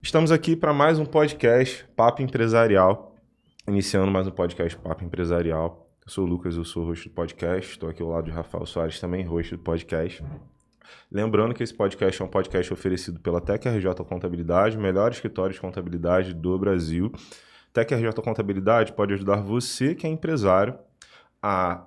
Estamos aqui para mais um podcast Papo Empresarial, iniciando mais um podcast Papo Empresarial. Eu sou o Lucas, eu sou o host do podcast, estou aqui ao lado de Rafael Soares, também host do podcast. Lembrando que esse podcast é um podcast oferecido pela TecRJ Contabilidade, o melhor escritório de contabilidade do Brasil. TecRJ Contabilidade pode ajudar você, que é empresário, a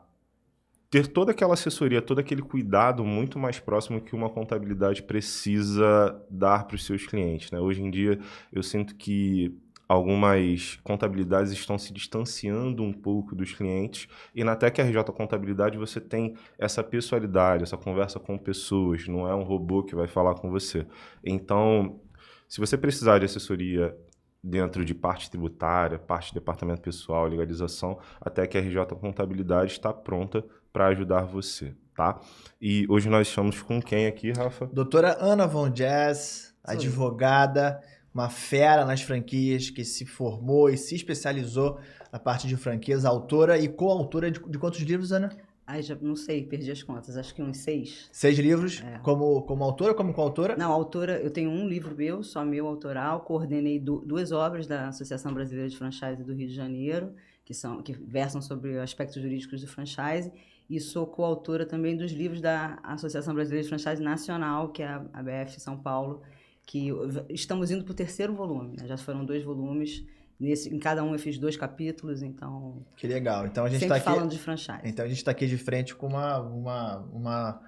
ter toda aquela assessoria, todo aquele cuidado muito mais próximo que uma contabilidade precisa dar para os seus clientes, né? Hoje em dia, eu sinto que algumas contabilidades estão se distanciando um pouco dos clientes e na TecRJ Contabilidade você tem essa pessoalidade, essa conversa com pessoas, não é um robô que vai falar com você. Então, se você precisar de assessoria dentro de parte tributária, parte de departamento pessoal, legalização, a TecRJ Contabilidade está pronta para ajudar você, tá? E hoje nós estamos com quem aqui, Rafa? Doutora Ana Von Jazz, advogada, uma fera nas franquias, que se formou e se especializou na parte de franquias, autora e coautora de quantos livros, Ana? Ai, já não sei, perdi as contas, acho que uns 6. 6 livros, É. como autora ou como coautora? Não, autora, eu tenho um livro meu, só meu autoral, coordenei duas obras da Associação Brasileira de Franchise do Rio de Janeiro, que versam sobre aspectos jurídicos do franchise, e sou coautora também dos livros da Associação Brasileira de Franchise Nacional, que é a ABF São Paulo, que estamos indo para o 3º volume, né? Já foram 2 volumes. Em cada um eu fiz 2 capítulos, então... Que legal. Então a gente sempre está aqui falando de franchise. Então a gente está aqui de frente com uma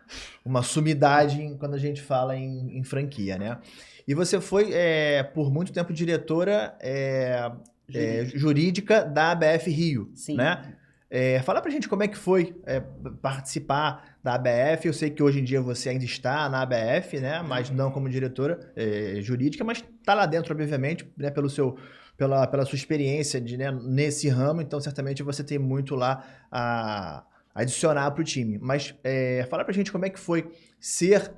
sumidade quando a gente fala em franquia, né? E você foi, por muito tempo, diretora jurídica da ABF Rio, Sim. né? Fala pra gente como é que foi participar da ABF. Eu sei que hoje em dia você ainda está na ABF, né? Mas não como diretora jurídica, mas está lá dentro, obviamente, né? Pela sua experiência né, nesse ramo. Então, certamente, você tem muito lá a adicionar para o time. Mas fala pra gente como é que foi ser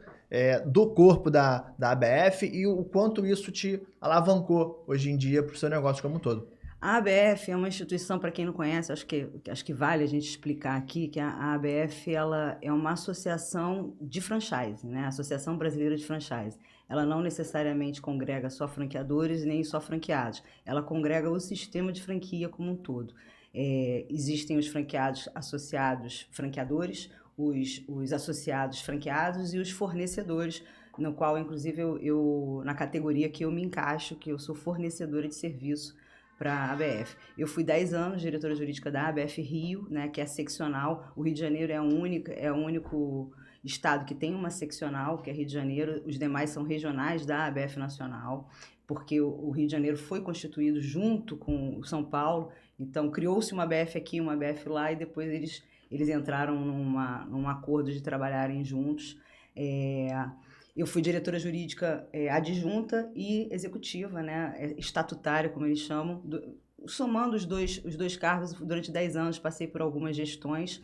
do corpo da ABF e o quanto isso te alavancou hoje em dia para o seu negócio como um todo. A ABF é uma instituição, para quem não conhece, acho que vale a gente explicar aqui, que a ABF ela é uma associação de franchise, né? Associação Brasileira de Franchise. Ela não necessariamente congrega só franqueadores nem só franqueados. Ela congrega o sistema de franquia como um todo. Existem os franqueados associados franqueadores, os associados franqueados e os fornecedores, no qual, inclusive, eu na categoria que eu me encaixo, que eu sou fornecedora de serviço para a ABF. Eu fui 10 anos diretora jurídica da ABF Rio, né, que é seccional. O Rio de Janeiro é o único estado que tem uma seccional, que é Rio de Janeiro. Os demais são regionais da ABF Nacional, porque o Rio de Janeiro foi constituído junto com o São Paulo. Então, criou-se uma ABF aqui, uma ABF lá, e depois eles entraram num acordo de trabalharem juntos. Eu fui diretora jurídica adjunta e executiva, né, estatutária, como eles chamam, somando os dois cargos. Durante 10 anos passei por algumas gestões,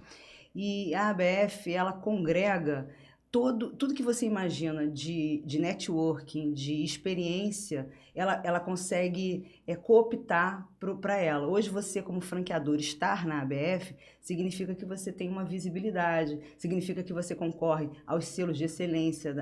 e a ABF ela congrega tudo que você imagina de networking, de experiência, ela consegue cooptar para ela. Hoje você, como franqueador, estar na ABF significa que você tem uma visibilidade, significa que você concorre aos selos de excelência,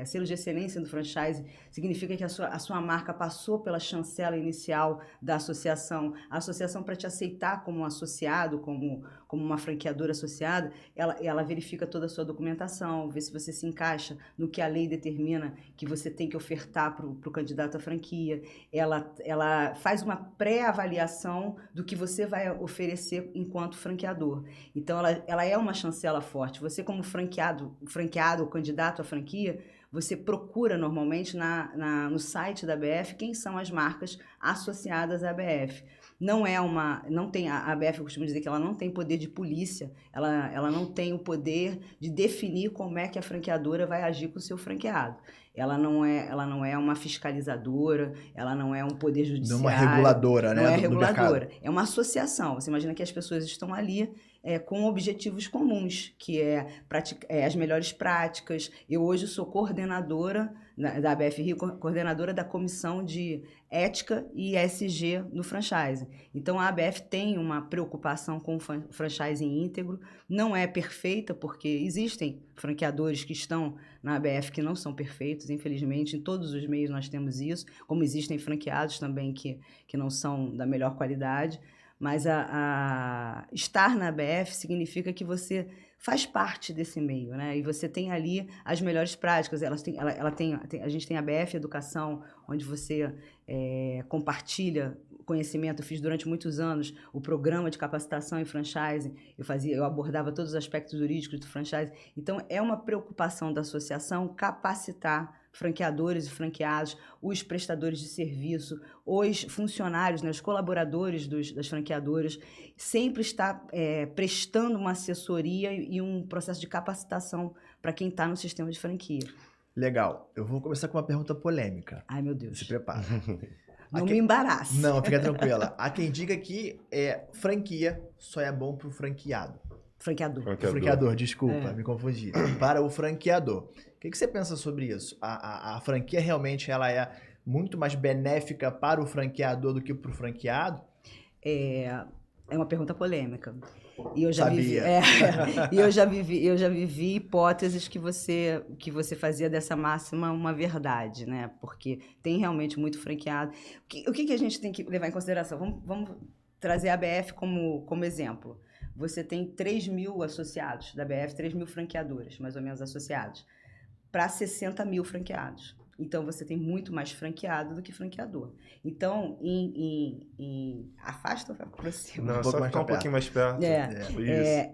selos de excelência do franchise, significa que a sua marca passou pela chancela inicial da associação. A associação, para te aceitar como associado, como uma franqueadora associada, ela verifica toda a sua documentação, vê se você se encaixa no que a lei determina que você tem que ofertar para o candidato à franquia. Ela faz uma pré-avaliação do que você vai oferecer enquanto franqueador. Então, ela é uma chancela forte. Você, como franqueado ou candidato à franquia, você procura normalmente no site da ABF quem são as marcas associadas à ABF. A ABF, eu costumo dizer que ela não tem poder de polícia, ela não tem o poder de definir como é que a franqueadora vai agir com o seu franqueado. Ela não é uma fiscalizadora, ela não é um poder judiciário. Não é uma reguladora, né? Não é reguladora, é uma associação. Você imagina que as pessoas estão ali com objetivos comuns, que é as melhores práticas. Eu hoje sou coordenadora da ABF Rio, coordenadora da Comissão de Ética e ESG no franchise. Então, a ABF tem uma preocupação com o franchising íntegro, não é perfeita, porque existem franqueadores que estão na ABF que não são perfeitos, infelizmente, em todos os meios nós temos isso, como existem franqueados também que não são da melhor qualidade, mas estar na ABF significa que você faz parte desse meio, né? E você tem ali as melhores práticas. A gente tem a ABF Educação, onde você compartilha conhecimento. Eu fiz durante muitos anos o programa de capacitação em franchising. Eu abordava todos os aspectos jurídicos do franchising. Então, é uma preocupação da associação capacitar franqueadores e franqueados, os prestadores de serviço, os funcionários, né, os colaboradores das franqueadoras, sempre está prestando uma assessoria e um processo de capacitação para quem está no sistema de franquia. Legal. Eu vou começar com uma pergunta polêmica. Ai, meu Deus. Se prepara. Não me embarace. Não, fica tranquila. Há quem diga que franquia só é bom para o franqueado. Franqueador, desculpa, me confundi. Para o franqueador. O que você pensa sobre isso? A franquia realmente ela é muito mais benéfica para o franqueador do que para o franqueado? É uma pergunta polêmica. E eu já vivi hipóteses que você fazia dessa máxima uma verdade, né? Porque tem realmente muito franqueado. O que a gente tem que levar em consideração? Vamos trazer a ABF como exemplo. Você tem 3 mil associados da ABF, 3 mil franqueadores, mais ou menos, associados, para 60 mil franqueados. Então, você tem muito mais franqueado do que franqueador. Então, afasta ou aproxima? Não, só ficar um pouquinho mais perto.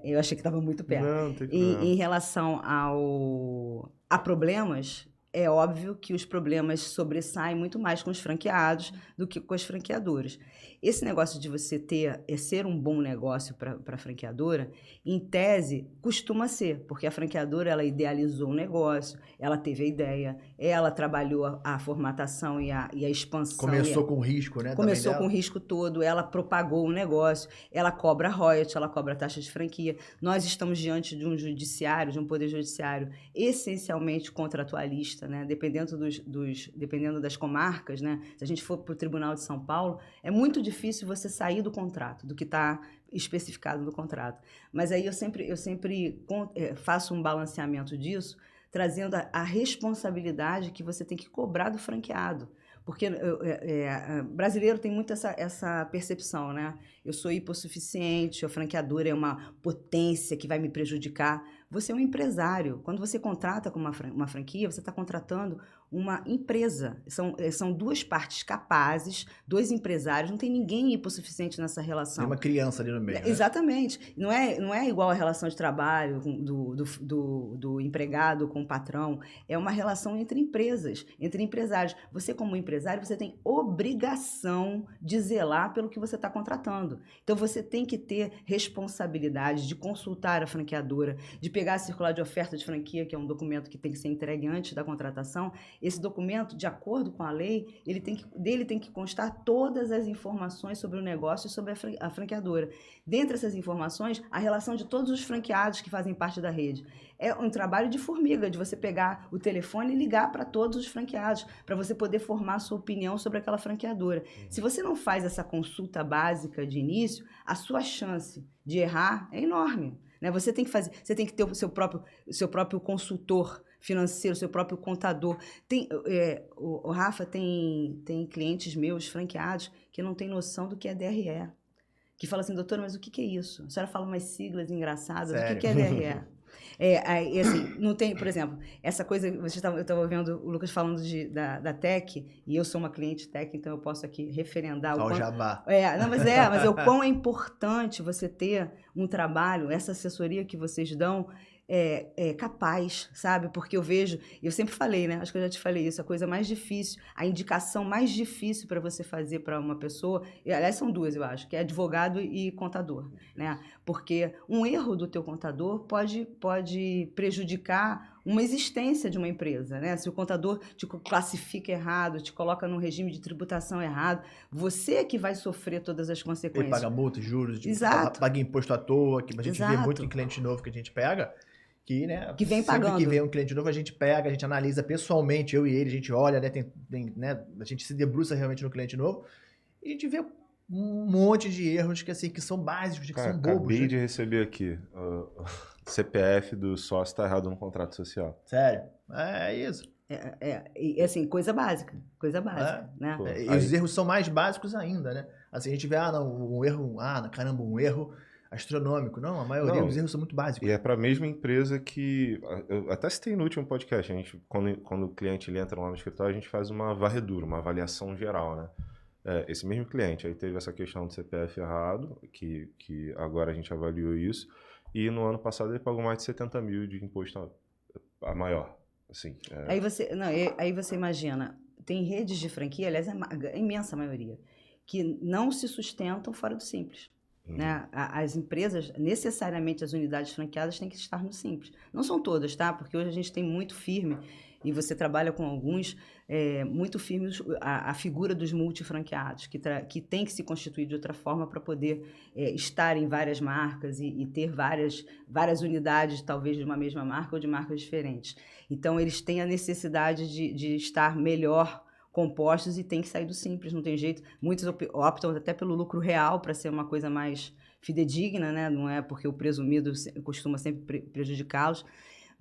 Eu achei que estava muito perto. Não, tem problema. Em relação a problemas, é óbvio que os problemas sobressaem muito mais com os franqueados do que com as franqueadoras. Esse negócio de você ser um bom negócio para a franqueadora, em tese, costuma ser, porque a franqueadora ela idealizou o negócio, ela teve a ideia, ela trabalhou a formatação e a expansão. Começou com risco, né? Começou com o risco todo, ela propagou o negócio, ela cobra royalties, ela cobra taxa de franquia. Nós estamos diante de um judiciário, de um poder judiciário essencialmente contratualista, né? Dependendo das comarcas, né? Se a gente for para o Tribunal de São Paulo, é muito difícil você sair do contrato, do que está especificado no contrato. Mas aí eu sempre faço um balanceamento disso, trazendo a responsabilidade que você tem que cobrar do franqueado. Porque brasileiro tem muito essa percepção, né? Eu sou hipossuficiente, a franqueadora é uma potência que vai me prejudicar. Você é um empresário. Quando você contrata com uma franquia, você está contratando uma empresa. São duas partes capazes, dois empresários, não tem ninguém hipossuficiente nessa relação. Tem uma criança ali no meio, né? Exatamente. Não é igual a relação de trabalho do empregado com o patrão. É uma relação entre empresas, entre empresários. Você, como empresário, você tem obrigação de zelar pelo que você está contratando. Então, você tem que ter responsabilidade de consultar a franqueadora, de pegar a circular de oferta de franquia, que é um documento que tem que ser entregue antes da contratação. Esse documento, de acordo com a lei, dele tem que constar todas as informações sobre o negócio e sobre a franqueadora. Dentre essas informações, a relação de todos os franqueados que fazem parte da rede. É um trabalho de formiga, de você pegar o telefone e ligar para todos os franqueados, para você poder formar a sua opinião sobre aquela franqueadora. Se você não faz essa consulta básica de início, a sua chance de errar é enorme. Né? Você tem que ter o seu próprio consultor financeiro, seu próprio contador. O Rafa tem clientes meus, franqueados, que não tem noção do que é DRE. Que fala assim, doutora, mas o que é isso? A senhora fala umas siglas engraçadas, sério? O que é DRE? Assim, não tem, por exemplo, essa coisa, eu estava vendo o Lucas falando da Tech, e eu sou uma cliente Tech, então eu posso aqui referendar o jabá. Mas o quão é importante você ter um trabalho, essa assessoria que vocês dão, capaz, sabe? Porque eu sempre falei, né? Acho que eu já te falei isso, a coisa mais difícil, a indicação mais difícil para você fazer para uma pessoa, e, aliás, são duas, eu acho, que é advogado e contador, né? Porque um erro do teu contador pode prejudicar uma existência de uma empresa, né? Se o contador te classifica errado, te coloca num regime de tributação errado, você é que vai sofrer todas as consequências. Ele paga multa, juros, Exato. Paga imposto à toa, que a gente vê muito em cliente novo que a gente pega, que, né, Que vem sempre pagando. que vem um cliente novo, a gente pega, a gente analisa pessoalmente, eu e ele, a gente olha, né, né, a gente se debruça realmente no cliente novo e a gente vê um monte de erros que, assim, que são básicos, que Cara, são bobos. acabei Né? de receber aqui. O CPF do sócio tá errado no contrato social. Sério. É isso. E assim, coisa básica, né? Pô, E aí- os erros são mais básicos ainda, né? Assim, a gente vê, um erro, caramba, um erro astronômico. Não, a maioria Não, dos erros são muito básicos. E é para a mesma empresa que. Eu até citei no último podcast. A gente, quando o cliente ele entra lá no escritório, a gente faz uma varredura, uma avaliação geral, né? Esse mesmo cliente aí teve essa questão do CPF errado, que agora a gente avaliou isso, e no ano passado ele pagou mais de 70 mil de imposto a maior. Assim, Aí você imagina, tem redes de franquia, aliás, a imensa maioria, que não se sustentam fora do Simples. Né? As empresas, necessariamente as unidades franqueadas têm que estar no Simples. Não são todas, tá? Porque hoje a gente tem muito firme, e você trabalha com alguns, muito firmes, a figura dos multifranqueados, que tem que se constituir de outra forma para poder estar em várias marcas e ter várias unidades, talvez de uma mesma marca ou de marcas diferentes. Então, eles têm a necessidade de estar melhor compostos e tem que sair do Simples, não tem jeito. Muitos optam até pelo lucro real para ser uma coisa mais fidedigna, né? Não é porque o presumido costuma sempre prejudicá-los.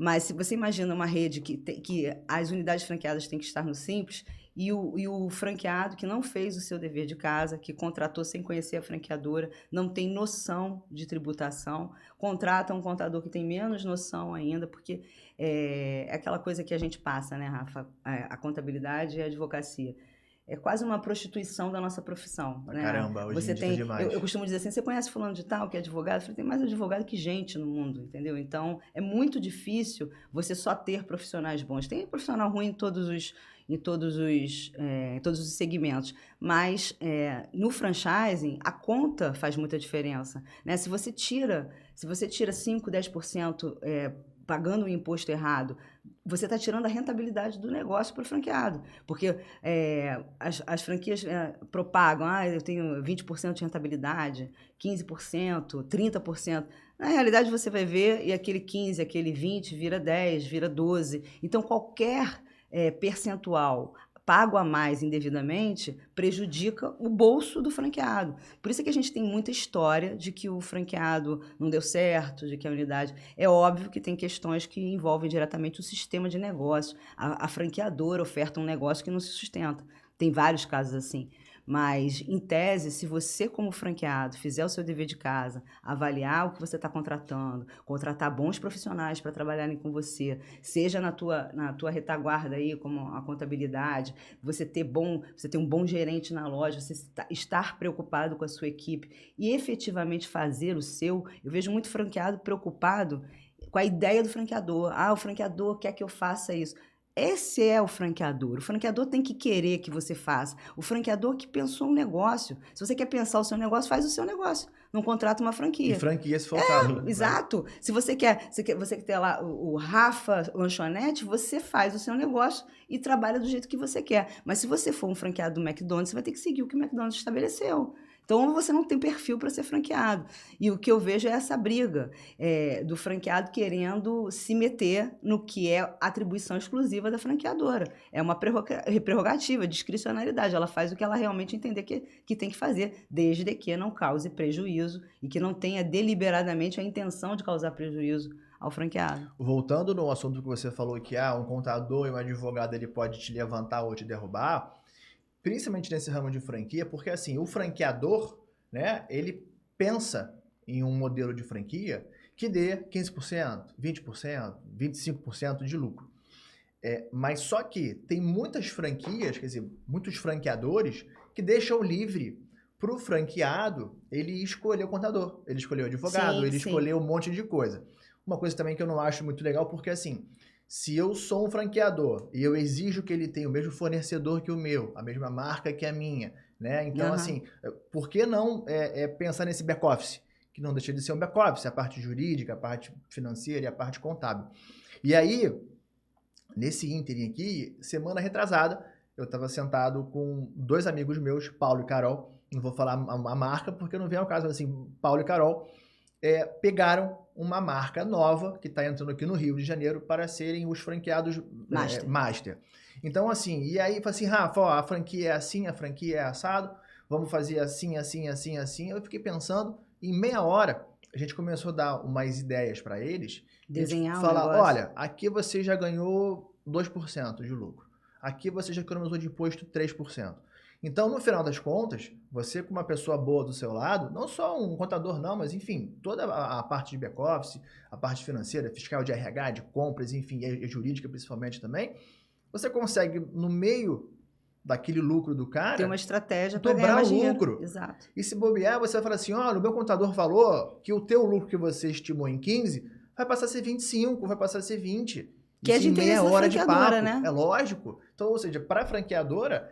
Mas se você imagina uma rede que as unidades franqueadas têm que estar no Simples e o franqueado que não fez o seu dever de casa, que contratou sem conhecer a franqueadora, não tem noção de tributação, contrata um contador que tem menos noção ainda, porque é aquela coisa que a gente passa, né, Rafa? A contabilidade e a advocacia. É quase uma prostituição da nossa profissão. Né? Caramba, hoje em dia é demais. Eu costumo dizer assim, você conhece fulano de tal, que é advogado? Eu falei, tem mais advogado que gente no mundo, entendeu? Então, é muito difícil você só ter profissionais bons. Tem profissional ruim em todos os segmentos, mas no franchising, a conta faz muita diferença. Né? Se você tira 5%, 10% pagando o imposto errado, você está tirando a rentabilidade do negócio para o franqueado. Porque as franquias propagam, eu tenho 20% de rentabilidade, 15%, 30%. Na realidade, você vai ver e aquele 15%, aquele 20% vira 10%, vira 12%. Então, qualquer percentual pago a mais indevidamente prejudica o bolso do franqueado. Por isso é que a gente tem muita história de que o franqueado não deu certo, de que a unidade... É óbvio que tem questões que envolvem diretamente o sistema de negócio. A franqueadora oferta um negócio que não se sustenta. Tem vários casos assim. Mas, em tese, se você, como franqueado, fizer o seu dever de casa, avaliar o que você está contratando, contratar bons profissionais para trabalharem com você, seja na tua retaguarda aí, como a contabilidade, você ter um bom gerente na loja, você estar preocupado com a sua equipe e efetivamente fazer o seu. Eu vejo muito franqueado preocupado com a ideia do franqueador. O franqueador quer que eu faça isso. Esse é o franqueador. O franqueador tem que querer que você faça. O franqueador que pensou um negócio. Se você quer pensar o seu negócio, faz o seu negócio. Não contrata uma franquia. E franquia, se for o caso. Exato. Se você quer ter lá o Rafa Lanchonete, você faz o seu negócio e trabalha do jeito que você quer. Mas se você for um franqueado do McDonald's, você vai ter que seguir o que o McDonald's estabeleceu. Então, você não tem perfil para ser franqueado. E o que eu vejo é essa briga do franqueado querendo se meter no que é atribuição exclusiva da franqueadora. É uma prerrogativa, discricionariedade. Ela faz o que ela realmente entender que tem que fazer, desde que não cause prejuízo e que não tenha deliberadamente a intenção de causar prejuízo ao franqueado. Voltando no assunto que você falou que um contador e um advogado ele pode te levantar ou te derrubar, principalmente nesse ramo de franquia, porque assim, o franqueador, né, ele pensa em um modelo de franquia que dê 15%, 20%, 25% de lucro. Mas só que tem muitas franquias, quer dizer, muitos franqueadores que deixam livre para o franqueado ele escolher o contador, ele escolher o advogado, ele escolher um monte de coisa. Uma coisa também que eu não acho muito legal, porque assim, se eu sou um franqueador e eu exijo que ele tenha o mesmo fornecedor que o meu, a mesma marca que a minha, né? Então, assim, por que não pensar nesse back-office? Que não deixa de ser um back-office, a parte jurídica, a parte financeira e a parte contábil. E aí, nesse ínterim aqui, semana retrasada, eu estava sentado com dois amigos meus, Paulo e Carol. Não vou falar a marca porque não vem ao caso, assim, Paulo e Carol. pegaram uma marca nova que está entrando aqui no Rio de Janeiro para serem os franqueados Master. Então, assim, e aí fala assim, Rafa, ó, a franquia é assim, a franquia é assado, vamos fazer assim, assim, assim, assim. Eu fiquei pensando, em meia hora, a gente começou a dar umas ideias para eles. Desenhar falar, negócio. olha, aqui você já ganhou 2% de lucro. Aqui você já economizou de imposto 3%. Então, no final das contas, você com uma pessoa boa do seu lado, não só um contador não, mas enfim, toda a parte de back-office, a parte financeira, fiscal de RH, de compras, enfim, e jurídica principalmente também, você consegue, no meio daquele lucro do cara, ter uma estratégia para dobrar o lucro. Exato. E se bobear, você vai falar assim, olha, o meu contador falou que o teu lucro que você estimou em 15 vai passar a ser 25, vai passar a ser 20. Que é de interesse da franqueadora, né? É lógico. Então, ou seja, para a franqueadora,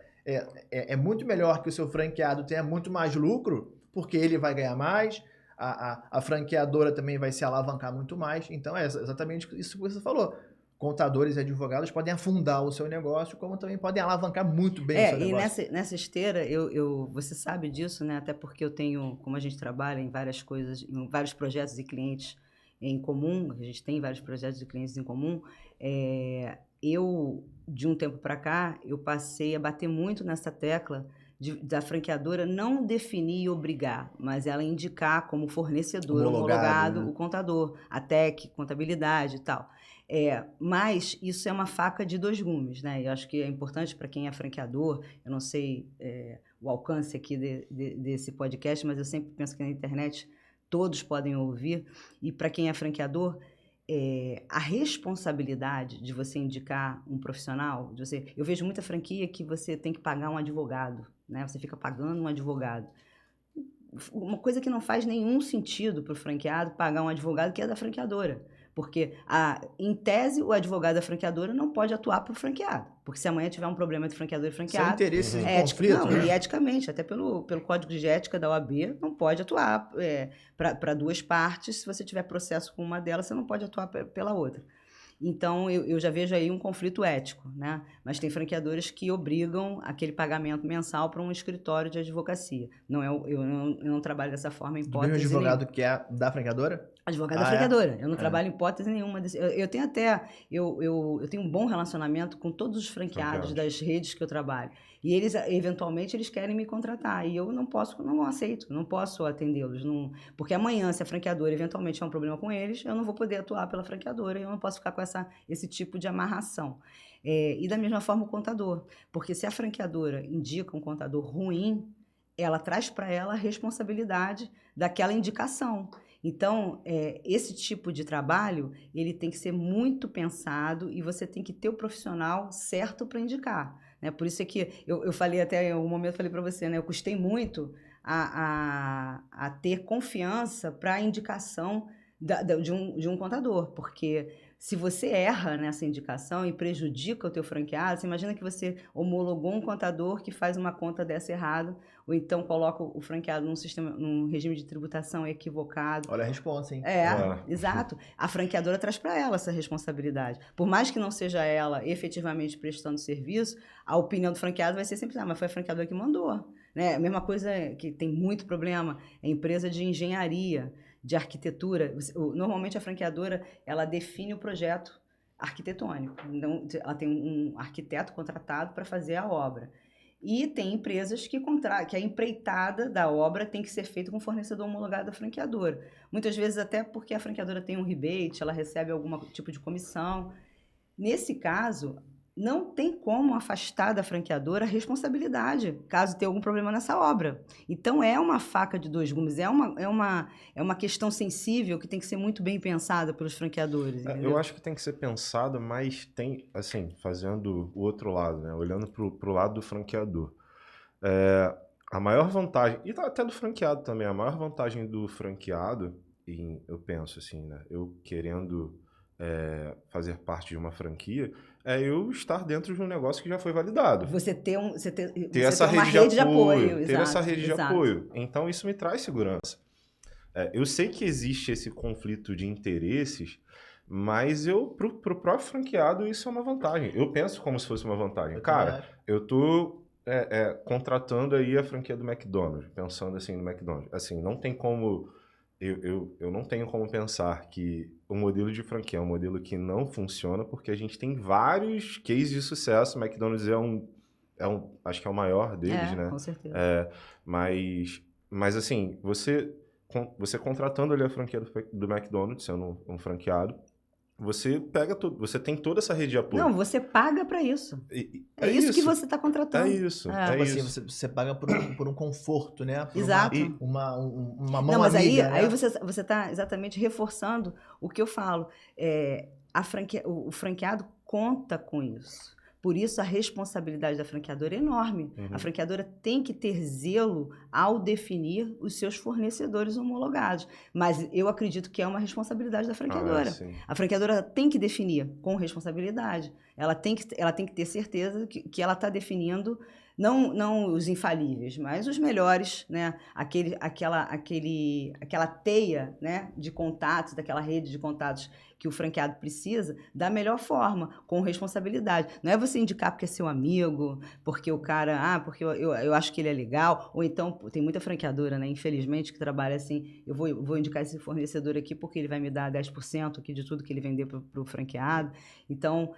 é muito melhor que o seu franqueado tenha muito mais lucro, porque ele vai ganhar mais, a franqueadora também vai se alavancar muito mais. Então, é exatamente isso que você falou. Contadores e advogados podem afundar o seu negócio, como também podem alavancar muito bem o seu negócio. E nessa esteira, você sabe disso, né? Até porque eu tenho, como a gente trabalha em várias coisas, em vários projetos e clientes em comum, a gente tem vários projetos e clientes em comum, de um tempo para cá, eu passei a bater muito nessa tecla da franqueadora não definir e obrigar, mas ela indicar como fornecedor homologado, né? O contador, a TEC, contabilidade e tal. Mas isso é uma faca de dois gumes, né? Eu acho que é importante para quem é franqueador, eu não sei o alcance aqui desse podcast, mas eu sempre penso que na internet todos podem ouvir, e para quem é franqueador, a responsabilidade de você indicar um profissional, eu vejo muita franquia que você tem que pagar um advogado, né? Você fica pagando um advogado. Uma coisa que não faz nenhum sentido para o franqueado pagar um advogado que é da franqueadora. Porque, em tese, o advogado da franqueadora não pode atuar para o franqueado. Porque se amanhã tiver um problema entre franqueador e franqueado... Sem interesses em conflito. Não, e eticamente, até pelo Código de Ética da OAB, não pode atuar para duas partes. Se você tiver processo com uma delas, você não pode atuar pela outra. Então, eu já vejo aí um conflito ético, né? Mas tem franqueadores que obrigam aquele pagamento mensal para um escritório de advocacia. Eu não trabalho dessa forma em hipótese nenhuma. O advogado que é da franqueadora? Advogado da franqueadora. Eu não trabalho em hipótese nenhuma. Eu tenho eu tenho um bom relacionamento com todos os franqueados das redes que eu trabalho. E eles, eventualmente, eles querem me contratar. E eu não aceito, não posso atendê-los. Porque amanhã, se a franqueadora eventualmente tiver um problema com eles, eu não vou poder atuar pela franqueadora. Eu não posso ficar com esse tipo de amarração. E da mesma forma o contador. Porque se a franqueadora indica um contador ruim, ela traz para ela a responsabilidade daquela indicação. Então, esse tipo de trabalho, ele tem que ser muito pensado e você tem que ter o profissional certo para indicar. Né? Por isso é que eu falei até em algum momento, falei para você, né? Eu custei muito a ter confiança para a indicação de um contador, porque se você erra nessa indicação e prejudica o teu franqueado, você imagina que você homologou um contador que faz uma conta dessa errado, ou então coloca o franqueado num regime de tributação equivocado. Olha a resposta, hein? Exato. A franqueadora traz para ela essa responsabilidade. Por mais que não seja ela efetivamente prestando serviço, a opinião do franqueado vai ser sempre, mas foi a franqueadora que mandou. Né? A mesma coisa que tem muito problema é a empresa de engenharia, de arquitetura. Normalmente a franqueadora, ela define o projeto arquitetônico. Então, ela tem um arquiteto contratado para fazer a obra. E tem empresas que a empreitada da obra tem que ser feita com fornecedor homologado da franqueadora. Muitas vezes até porque a franqueadora tem um rebate, ela recebe algum tipo de comissão. Nesse caso, não tem como afastar da franqueadora a responsabilidade, caso tenha algum problema nessa obra. Então, é uma faca de dois gumes, é uma questão sensível que tem que ser muito bem pensada pelos franqueadores. Eu acho que tem que ser pensado, mas tem, assim, fazendo o outro lado, né? Olhando para o lado do franqueador. A maior vantagem, e até do franqueado também, a maior vantagem do franqueado, eu penso assim, né? Eu querendo fazer parte de uma franquia, eu estar dentro de um negócio que já foi validado. Você ter essa uma rede de apoio. Ter essa rede de apoio. Então, isso me traz segurança. Eu sei que existe esse conflito de interesses, mas pro próprio franqueado isso é uma vantagem. Eu penso como se fosse uma vantagem. Cara, eu tô contratando aí a franquia do McDonald's, pensando assim no McDonald's. Assim, não tem como eu não tenho como pensar que o modelo de franquia é um modelo que não funciona, porque a gente tem vários cases de sucesso. O McDonald's acho que é o maior deles, né? Com certeza. Mas assim, você contratando ali a franquia do McDonald's, sendo um franqueado, você pega tudo, você tem toda essa rede de apoio. Não, você paga para isso. É isso que você está contratando. É isso. Tipo assim, você paga por um conforto, né? Por Exato. Uma mão Não, mas amiga, aí né? você está exatamente reforçando o que eu falo. O franqueado conta com isso. Por isso, a responsabilidade da franqueadora é enorme. A franqueadora tem que ter zelo ao definir os seus fornecedores homologados. Mas eu acredito que é uma responsabilidade da franqueadora. A franqueadora tem que definir com responsabilidade. Ela tem que ter certeza que ela está definindo não os infalíveis, mas os melhores, né? Aquela teia, né, de contatos, daquela rede de contatos que o franqueado precisa, da melhor forma, com responsabilidade. Não é você indicar porque é seu amigo, porque o cara, porque eu acho que ele é legal, ou então, tem muita franqueadora, né, infelizmente, que trabalha assim, eu vou indicar esse fornecedor aqui porque ele vai me dar 10% aqui de tudo que ele vender para o franqueado. Então,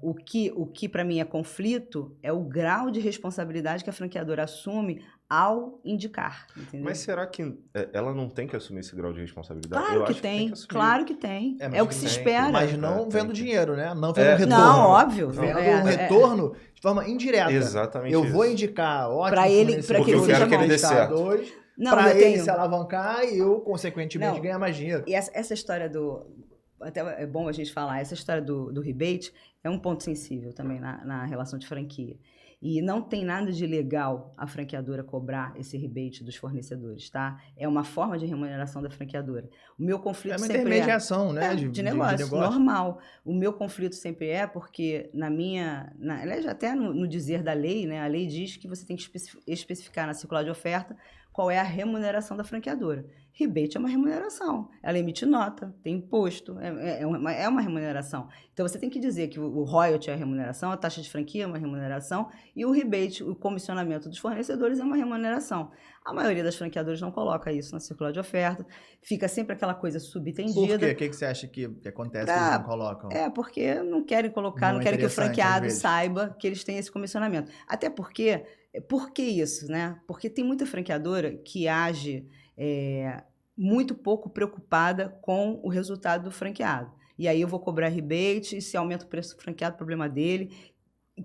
o que para mim é conflito é o grau de responsabilidade que a franqueadora assume ao indicar, entendeu? Mas será que ela não tem que assumir esse grau de responsabilidade? Claro que tem, claro que tem. É o que se espera. Mas não vendo dinheiro, né? Não vendo retorno. Não, óbvio. Vendo um retorno de forma indireta. Exatamente. Eu vou indicar ótimo para ele, para que ele seja que ele dê certo. Para ele se alavancar e eu, consequentemente, ganhar mais dinheiro. E essa história até é bom a gente falar, essa história do rebate é um ponto sensível também na relação de franquia. E não tem nada de legal a franqueadora cobrar esse rebate dos fornecedores, tá? É uma forma de remuneração da franqueadora. O meu conflito sempre uma intermediação, né? De negócio, normal. O meu conflito sempre porque aliás, até no dizer da lei, né? A lei diz que você tem que especificar na circular de oferta qual é a remuneração da franqueadora. Rebate é uma remuneração. Ela emite nota, tem imposto, é uma remuneração. Então, você tem que dizer que o royalty é a remuneração, a taxa de franquia é uma remuneração e o rebate, o comissionamento dos fornecedores é uma remuneração. A maioria das franqueadoras não coloca isso na circular de oferta. Fica sempre aquela coisa subentendida. Por quê? O que você acha que acontece que eles não colocam? Porque não querem colocar, não querem que o franqueado saiba que eles têm esse comissionamento. Até porque... Por que isso, né? Porque tem muita franqueadora que age muito pouco preocupada com o resultado do franqueado. E aí eu vou cobrar rebate, e se aumenta o preço do franqueado, problema dele,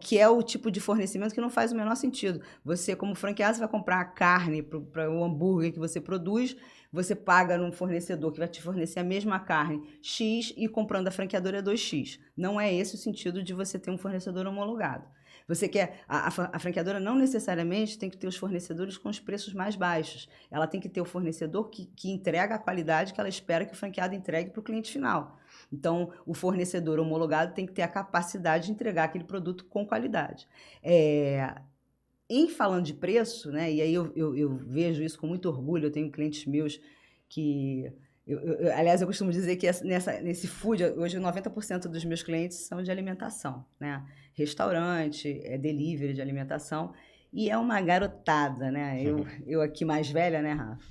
que é o tipo de fornecimento que não faz o menor sentido. Você, como franqueado, você vai comprar a carne para o hambúrguer que você produz, você paga num fornecedor que vai te fornecer a mesma carne X e comprando a franqueadora é 2X. Não é esse o sentido de você ter um fornecedor homologado. Você quer... A franqueadora não necessariamente tem que ter os fornecedores com os preços mais baixos. Ela tem que ter o fornecedor que entrega a qualidade que ela espera que o franqueado entregue para o cliente final. Então, o fornecedor homologado tem que ter a capacidade de entregar aquele produto com qualidade. Em falando de preço, né, e aí eu vejo isso com muito orgulho, eu tenho clientes meus que... aliás, eu costumo dizer que nesse food, hoje 90% dos meus clientes são de alimentação, né? Restaurante, delivery de alimentação, e é uma garotada, né? Eu aqui mais velha, né, Rafa?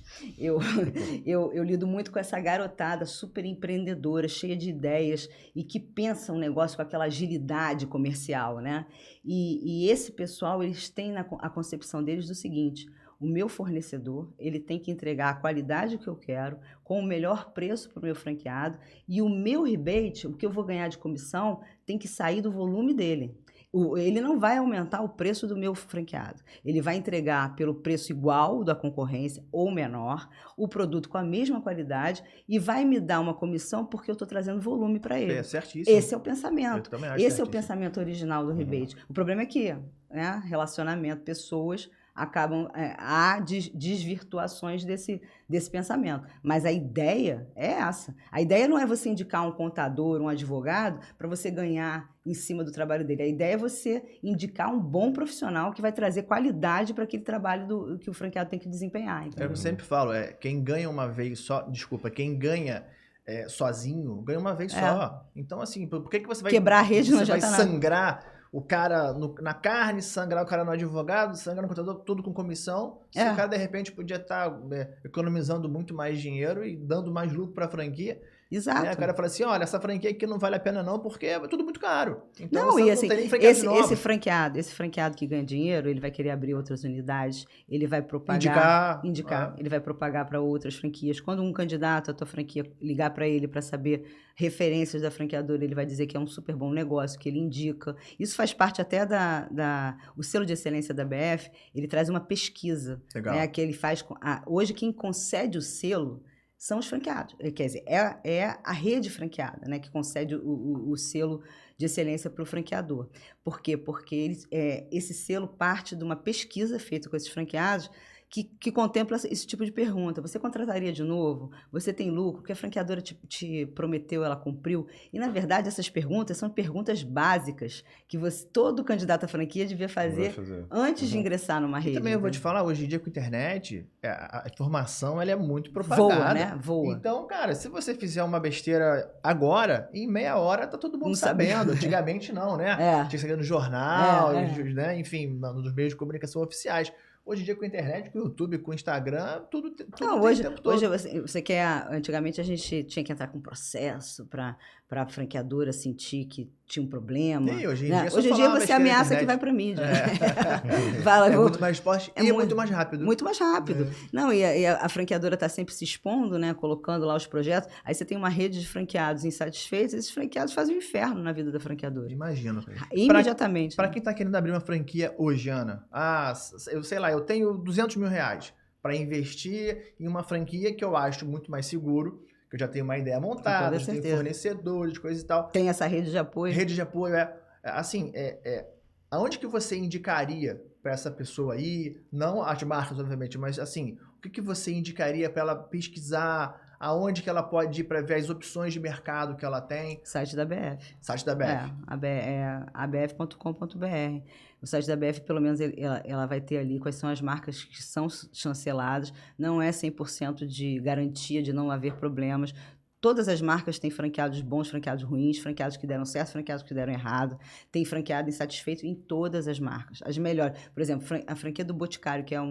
Eu lido muito com essa garotada super empreendedora, cheia de ideias e que pensa um negócio com aquela agilidade comercial, né? E esse pessoal, eles têm a concepção deles do seguinte: o meu fornecedor, ele tem que entregar a qualidade que eu quero, com o melhor preço para o meu franqueado, e o meu rebate, o que eu vou ganhar de comissão, tem que sair do volume dele. Ele não vai aumentar o preço do meu franqueado. Ele vai entregar pelo preço igual da concorrência ou menor, o produto com a mesma qualidade e vai me dar uma comissão porque eu estou trazendo volume para ele. É certíssimo. Esse é o pensamento. Eu também acho Esse certíssimo. é o pensamento original do rebate. O problema é que, né, relacionamento, pessoas... acabam há desvirtuações desse pensamento. Mas a ideia é essa. A ideia não é você indicar um contador, um advogado, para você ganhar em cima do trabalho dele. A ideia é você indicar um bom profissional que vai trazer qualidade para aquele trabalho que o franqueado tem que desempenhar. Entendeu? Eu sempre falo, quem ganha uma vez só... Desculpa, quem ganha... sozinho, ganha uma vez só. Então, assim, por que você vai... quebrar a rede não vai adianta sangrar o cara na carne, sangra o cara no advogado, sangra no contador, tudo com comissão. Se o cara, de repente, podia estar economizando muito mais dinheiro e dando mais lucro para a franquia. Exato. Né? O cara fala assim, olha, essa franquia aqui não vale a pena não, porque é tudo muito caro. Então, não, você e não assim, tem nem franqueado novo. esse franqueado que ganha dinheiro, ele vai querer abrir outras unidades, ele vai propagar, indicar, ele vai propagar para outras franquias. Quando um candidato à tua franquia ligar para ele para saber referências da franqueadora, ele vai dizer que é um super bom negócio, que ele indica. Isso faz parte até o selo de excelência da ABF, ele traz uma pesquisa. Legal. Né, que ele faz. Hoje, quem concede o selo são os franqueados. Quer dizer, é a rede franqueada, né, que concede o selo de excelência para o franqueador. Por quê? Porque esse selo parte de uma pesquisa feita com esses franqueados que contempla esse tipo de pergunta. Você contrataria de novo? Você tem lucro? Porque a franqueadora te prometeu, ela cumpriu? E, na verdade, essas perguntas são perguntas básicas que todo candidato à franquia devia fazer antes de ingressar numa rede. E também eu vou te falar, hoje em dia com a internet, a informação ela é muito propagada. Voa, né? Voa. Então, cara, se você fizer uma besteira agora, em meia hora tá todo mundo sabendo. Antigamente não, né? Tinha que sair no jornal, né? Enfim, nos meios de comunicação oficiais. Hoje em dia, com a internet, com o YouTube, com o Instagram, tudo não, hoje, tem o tempo todo. Hoje você quer... Antigamente, a gente tinha que entrar com processo para a franqueadora sentir que tinha um problema. E hoje em né? dia, hoje em dia você ameaça que vai para mídia. Muito mais forte e muito mais rápido. Muito mais rápido. Não, e a franqueadora está sempre se expondo, né? Colocando lá os projetos. Aí você tem uma rede de franqueados insatisfeitos, esses franqueados fazem um inferno na vida da franqueadora. Imagino. Imediatamente. Para quem está querendo abrir uma franquia hoje, Ana, eu sei lá, eu tenho R$200 mil para investir em uma franquia que eu acho muito mais seguro, que eu já tenho uma ideia montada, já tenho fornecedores, coisas e tal. Tem essa rede de apoio. Rede de apoio, assim, aonde que você indicaria para essa pessoa aí, não as marcas, obviamente, mas assim, o que você indicaria para ela pesquisar, aonde que ela pode ir para ver as opções de mercado que ela tem? Site da ABF. Site da ABF. abf.com.br. O site da ABF, pelo menos, ela vai ter ali quais são as marcas que são chanceladas. Não é 100% de garantia de não haver problemas. Todas as marcas têm franqueados bons, franqueados ruins, franqueados que deram certo, franqueados que deram errado. Tem franqueado insatisfeito em todas as marcas. As melhores. Por exemplo, a franquia do Boticário, que é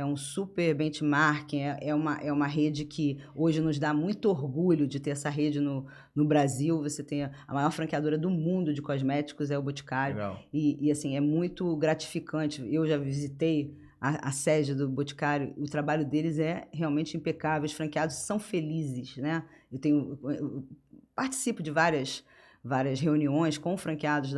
um super benchmarking, é uma rede que hoje nos dá muito orgulho de ter essa rede no Brasil. Você tem a maior franqueadora do mundo de cosméticos, é o Boticário. Legal. E assim, é muito gratificante. Eu já visitei a sede do Boticário, o trabalho deles é realmente impecável, os franqueados são felizes, né? Eu participo de várias reuniões com franqueados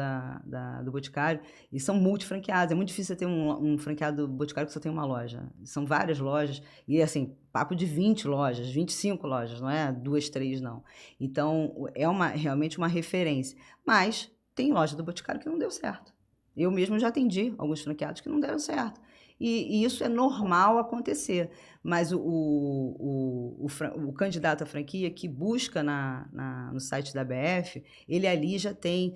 do Boticário e são multifranqueados. É muito difícil você ter um franqueado do Boticário que só tem uma loja. São várias lojas e, assim, papo de 20 lojas, 25 lojas, não é 2, 3, não. Então, é realmente uma referência. Mas tem loja do Boticário que não deu certo. Eu mesmo já atendi alguns franqueados que não deram certo. E isso é normal acontecer, mas o candidato à franquia que busca no site da ABF, ele ali já tem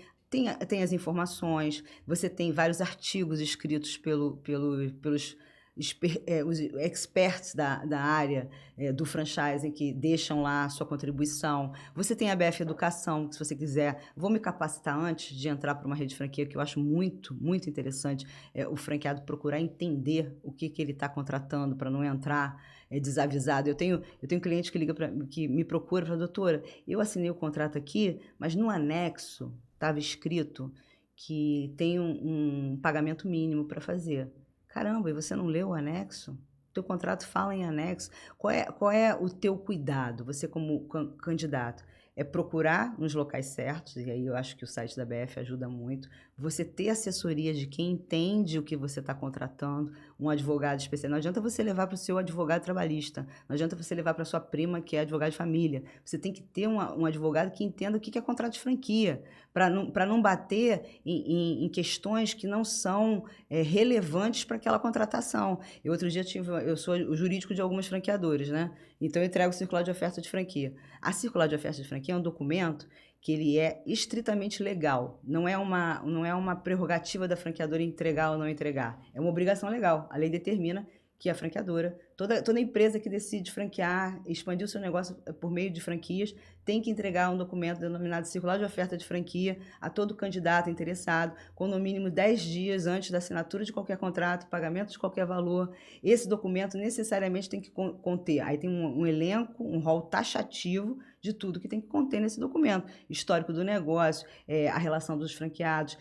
as informações, você tem vários artigos escritos pelos os experts da área do franchising que deixam lá a sua contribuição. Você tem a ABF Educação, que se você quiser, vou me capacitar antes de entrar para uma rede de franquia, que eu acho muito, muito interessante o franqueado procurar entender o que ele está contratando para não entrar desavisado. Eu tenho cliente que me procura e fala, doutora, eu assinei o contrato aqui, mas no anexo estava escrito que tem um pagamento mínimo para fazer. Caramba, e você não leu o anexo? O teu contrato fala em anexo. Qual é o teu cuidado, você como candidato? É procurar nos locais certos, e aí eu acho que o site da ABF ajuda muito, você ter assessoria de quem entende o que você está contratando, um advogado especial. Não adianta você levar para o seu advogado trabalhista, não adianta você levar para a sua prima, que é advogado de família. Você tem que ter um advogado que entenda o que é contrato de franquia, para não bater em questões que não são relevantes para aquela contratação. Outro dia eu sou o jurídico de algumas franqueadoras, né? Então eu entrego o circular de oferta de franquia. A circular de oferta de franquia é um documento que ele é estritamente legal. Não é uma prerrogativa da franqueadora entregar ou não entregar. É uma obrigação legal. A lei determina que a franqueadora Toda empresa que decide franquear, expandir o seu negócio por meio de franquias, tem que entregar um documento denominado circular de oferta de franquia a todo candidato interessado, com no mínimo 10 dias antes da assinatura de qualquer contrato, pagamento de qualquer valor. Esse documento necessariamente tem que conter, aí tem um elenco, um rol taxativo de tudo que tem que conter nesse documento. Histórico do negócio, a relação dos franqueados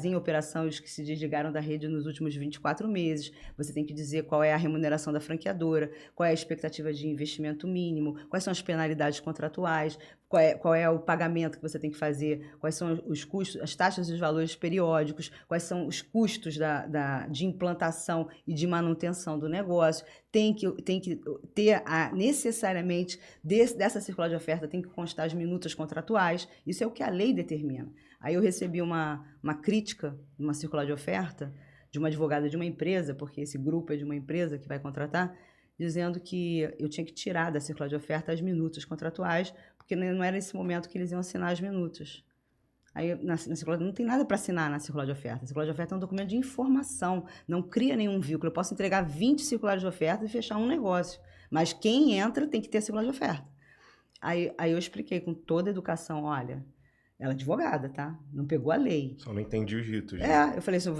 em operação, os que se desligaram da rede nos últimos 24 meses. Você tem que dizer qual é a remuneração da franqueadora, qual é a expectativa de investimento mínimo, quais são as penalidades contratuais, qual é o pagamento que você tem que fazer, quais são os custos, as taxas e os valores periódicos, quais são os custos de implantação e de manutenção do negócio. Tem que ter necessariamente dessa circular de oferta tem que constar as minutas contratuais. Isso é o que a lei determina. Aí eu recebi uma crítica numa circular de oferta de uma advogada de uma empresa, porque esse grupo é de uma empresa que vai contratar, dizendo que eu tinha que tirar da circular de oferta as minutas contratuais, porque não era nesse momento que eles iam assinar as minutas. Aí na circular, não tem nada para assinar na circular de oferta. A circular de oferta é um documento de informação, não cria nenhum vínculo. Eu posso entregar 20 circulares de oferta e fechar um negócio, mas quem entra tem que ter a circular de oferta. Aí eu expliquei com toda a educação, olha, ela é advogada, tá? Não pegou a lei. Só não entendi os ritos. Né? Eu falei assim,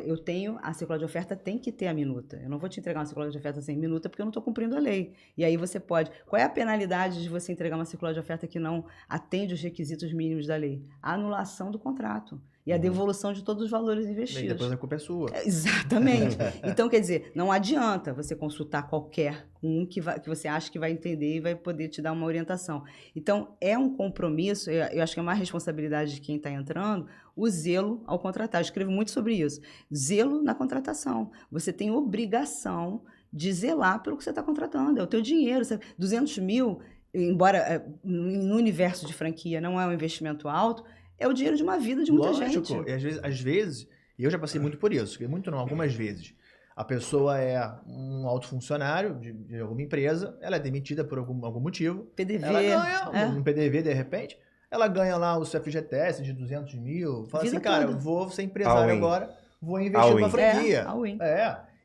eu tenho, a circular de oferta tem que ter a minuta. Eu não vou te entregar uma circular de oferta sem minuta porque eu não estou cumprindo a lei. E aí você pode... Qual é a penalidade de você entregar uma circular de oferta que não atende os requisitos mínimos da lei? A anulação do contrato. E a devolução de todos os valores investidos. E depois a culpa é sua. Exatamente. Então, quer dizer, não adianta você consultar qualquer um que você acha que vai entender e vai poder te dar uma orientação. Então, é um compromisso, eu acho que é uma responsabilidade de quem está entrando, o zelo ao contratar. Eu escrevo muito sobre isso. Zelo na contratação. Você tem obrigação de zelar pelo que você está contratando. É o teu dinheiro. 200 mil, embora no universo de franquia não é um investimento alto, é o dinheiro de uma vida de muita gente. Lógico, e às vezes, e eu já passei muito por isso, muito não, algumas vezes, a pessoa é um alto funcionário de alguma empresa, ela é demitida por algum motivo, PDV. Ela ganha um PDV de repente, ela ganha lá o seu FGTS de 200 mil, fala vida assim, cara, eu vou ser empresário agora, vou investir numa franquia.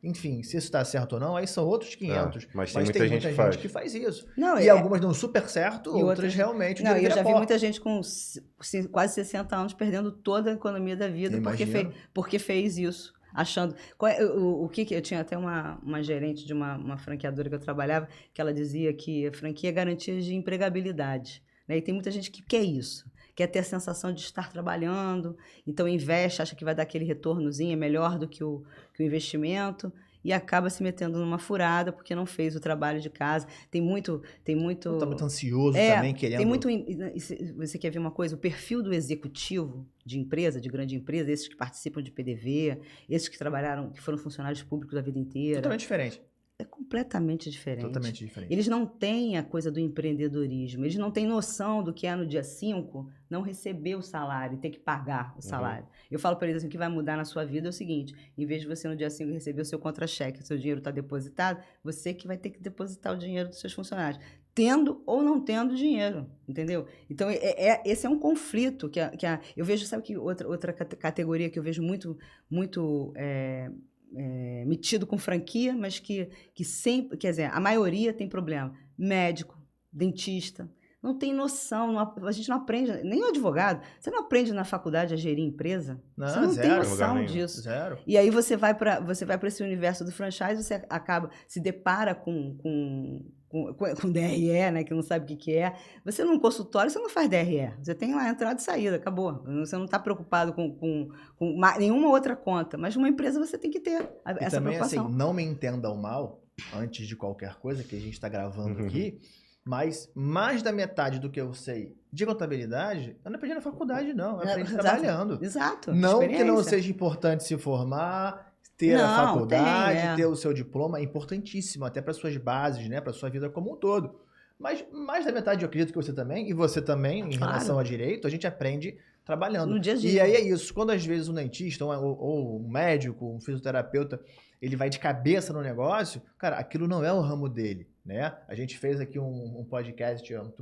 Enfim, se isso está certo ou não, aí são outros 500. Mas tem muita gente que faz isso. Não, e algumas dão super certo, e outras realmente... Não, eu já vi muita gente com quase 60 anos perdendo toda a economia da vida porque fez isso. Achando... O que eu tinha até uma gerente de uma franqueadora que eu trabalhava, que ela dizia que a franquia é garantia de empregabilidade. Né? E tem muita gente que quer isso. Quer ter a sensação de estar trabalhando, então investe, acha que vai dar aquele retornozinho, é melhor do que o investimento, e acaba se metendo numa furada porque não fez o trabalho de casa. Tem muito... Está muito ansioso também, querendo... Tem muito... Você quer ver uma coisa? O perfil do executivo de empresa, de grande empresa, esses que participam de PDV, esses que trabalharam, que foram funcionários públicos a vida inteira... Totalmente diferente. É completamente diferente. Totalmente diferente. Eles não têm a coisa do empreendedorismo, eles não têm noção do que é no dia 5 não receber o salário, ter que pagar o salário. Eu falo para eles assim, o que vai mudar na sua vida é o seguinte, em vez de você no dia 5 receber o seu contra-cheque, o seu dinheiro está depositado, você que vai ter que depositar o dinheiro dos seus funcionários, tendo ou não tendo dinheiro, entendeu? Então, esse é um conflito eu vejo, sabe que outra categoria que eu vejo muito metido com franquia, mas que sempre, quer dizer, a maioria tem problema. Médico, dentista, não tem noção, a gente não aprende, nem o advogado, você não aprende na faculdade a gerir empresa, você não tem noção disso. Zero. E aí você vai para esse universo do franchise, você se depara com DRE, né, que não sabe o que é. Você num consultório, você não faz DRE. Você tem lá entrada e saída, acabou. Você não está preocupado com nenhuma outra conta. Mas numa empresa você tem que ter essa também, preocupação. Assim, não me entendam mal, antes de qualquer coisa que a gente está gravando aqui, mas mais da metade do que eu sei de contabilidade, eu não aprendi na faculdade, não. Eu aprendi trabalhando. Exato. Não que não seja importante se formar... Ter a faculdade, ter o seu diploma é importantíssimo, até para suas bases, né? Para sua vida como um todo. Mas mais da metade, eu acredito que você também, e você também, em relação a direito, a gente aprende trabalhando. No dia a dia. E aí é isso, quando às vezes um dentista ou um médico, um fisioterapeuta, ele vai de cabeça no negócio, cara, aquilo não é o ramo dele, né? A gente fez aqui um podcast um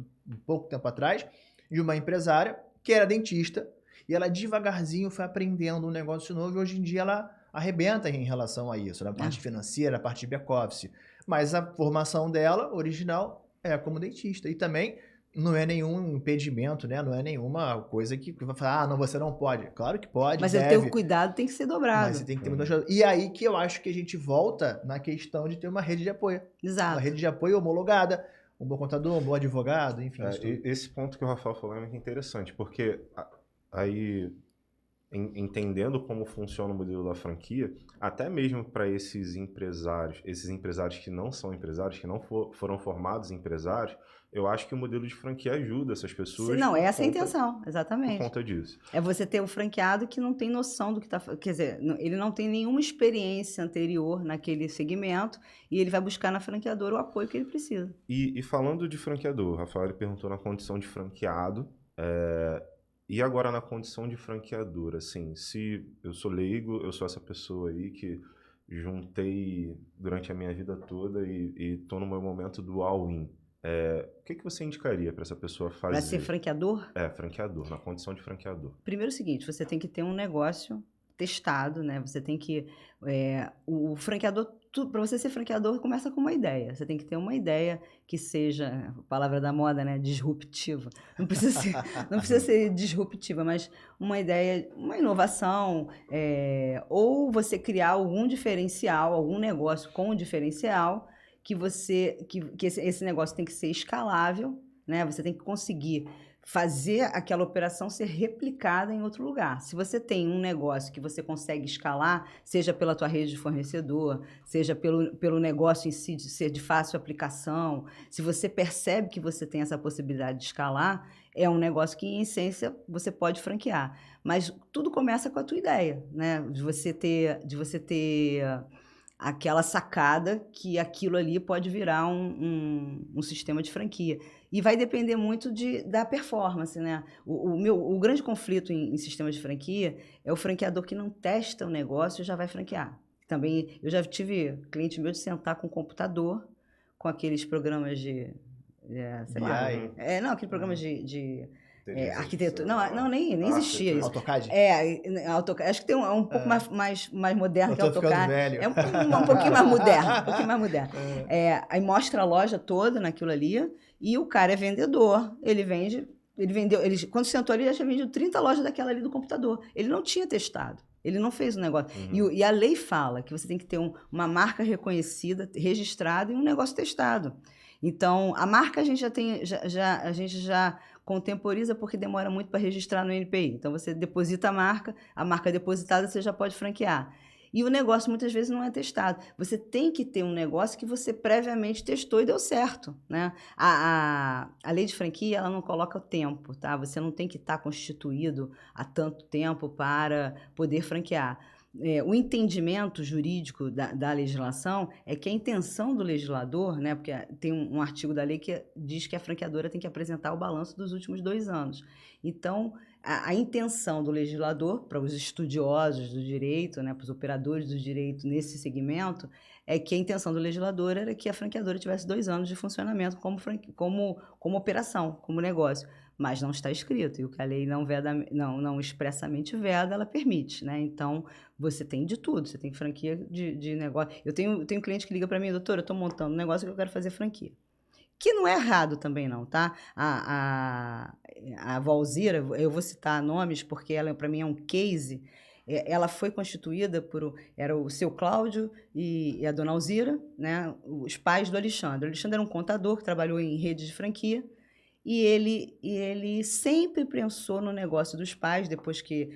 pouco tempo atrás de uma empresária que era dentista e ela devagarzinho foi aprendendo um negócio novo e hoje em dia ela arrebenta em relação a isso, na parte financeira, na parte de back-office. Mas a formação dela, original, é como dentista. E também não é nenhum impedimento, né? Não é nenhuma coisa que vai falar, não, você não pode. Claro que pode, Mas deve. o teu cuidado tem que ser dobrado. Mas você tem que ter muito cuidado. E aí que eu acho que a gente volta na questão de ter uma rede de apoio. Exato. Uma rede de apoio homologada, um bom contador, um bom advogado, enfim. Esse ponto que o Rafael falou é muito interessante, porque aí, entendendo como funciona o modelo da franquia, até mesmo para esses empresários que não são empresários, que não foram formados empresários, eu acho que o modelo de franquia ajuda essas pessoas. Não, essa é a intenção, Por exatamente. conta disso. É você ter um franqueado que não tem noção do que está... Quer dizer, ele não tem nenhuma experiência anterior naquele segmento e ele vai buscar na franqueadora o apoio que ele precisa. E falando de franqueador, o Rafael ele perguntou na condição de franqueado, e agora na condição de franqueador, assim, se eu sou leigo, eu sou essa pessoa aí que juntei durante a minha vida toda e tô no meu momento do all-in. O que você indicaria para essa pessoa fazer? Para ser franqueador? Franqueador, na condição de franqueador. Primeiro é o seguinte, você tem que ter um negócio testado, né? Você tem que... o franqueador, para você ser franqueador, começa com uma ideia. Você tem que ter uma ideia que seja, a palavra da moda, né? Disruptiva. Não precisa ser disruptiva, mas uma ideia, uma inovação, ou você criar algum diferencial, algum negócio com um diferencial que esse negócio tem que ser escalável, né? Você tem que conseguir fazer aquela operação ser replicada em outro lugar. Se você tem um negócio que você consegue escalar, seja pela tua rede de fornecedor, seja pelo negócio em si de ser de fácil aplicação, se você percebe que você tem essa possibilidade de escalar, é um negócio que, em essência, você pode franquear. Mas tudo começa com a tua ideia, né? De você ter aquela sacada que aquilo ali pode virar um sistema de franquia. E vai depender muito da performance, né? O grande conflito em sistemas de franquia é o franqueador que não testa o negócio e já vai franquear. Também, eu já tive cliente meu de sentar com o computador, com aqueles programas de... sei lá. Não, aquele programa de arquitetura. Não, nem existia isso. AutoCAD? AutoCAD. Acho que tem um pouco mais moderno que o AutoCAD. Velho. É um pouquinho mais moderno. Aí mostra a loja toda naquilo ali e o cara é vendedor. Ele vendeu, quando sentou ali, já tinha vendido 30 lojas daquela ali do computador. Ele não tinha testado. Ele não fez o negócio. E a lei fala que você tem que ter uma marca reconhecida, registrada e um negócio testado. Então, a marca a gente já contemporiza porque demora muito para registrar no NPI. Então, você deposita a marca depositada você já pode franquear. E o negócio muitas vezes não é testado. Você tem que ter um negócio que você previamente testou e deu certo, né? A lei de franquia, ela não coloca o tempo, tá? Você não tem que estar constituído há tanto tempo para poder franquear. O entendimento jurídico da legislação é que a intenção do legislador, né, porque tem um artigo da lei que diz que a franqueadora tem que apresentar o balanço dos últimos 2 anos. Então, a intenção do legislador, para os estudiosos do direito, né, para os operadores do direito nesse segmento, é que a intenção do legislador era que a franqueadora tivesse 2 anos de funcionamento como operação, como negócio. Mas não está escrito, e o que a lei não expressamente veda, ela permite, né? Então, você tem de tudo, você tem franquia de negócio. Eu tenho cliente que liga para mim, doutora, eu estou montando um negócio que eu quero fazer franquia. Que não é errado também não, tá? A Valzira, eu vou citar nomes porque ela, para mim, é um case. Ela foi constituída era o seu Cláudio e a dona Alzira, né? Os pais do Alexandre. O Alexandre era um contador que trabalhou em rede de franquia. E ele sempre pensou no negócio dos pais,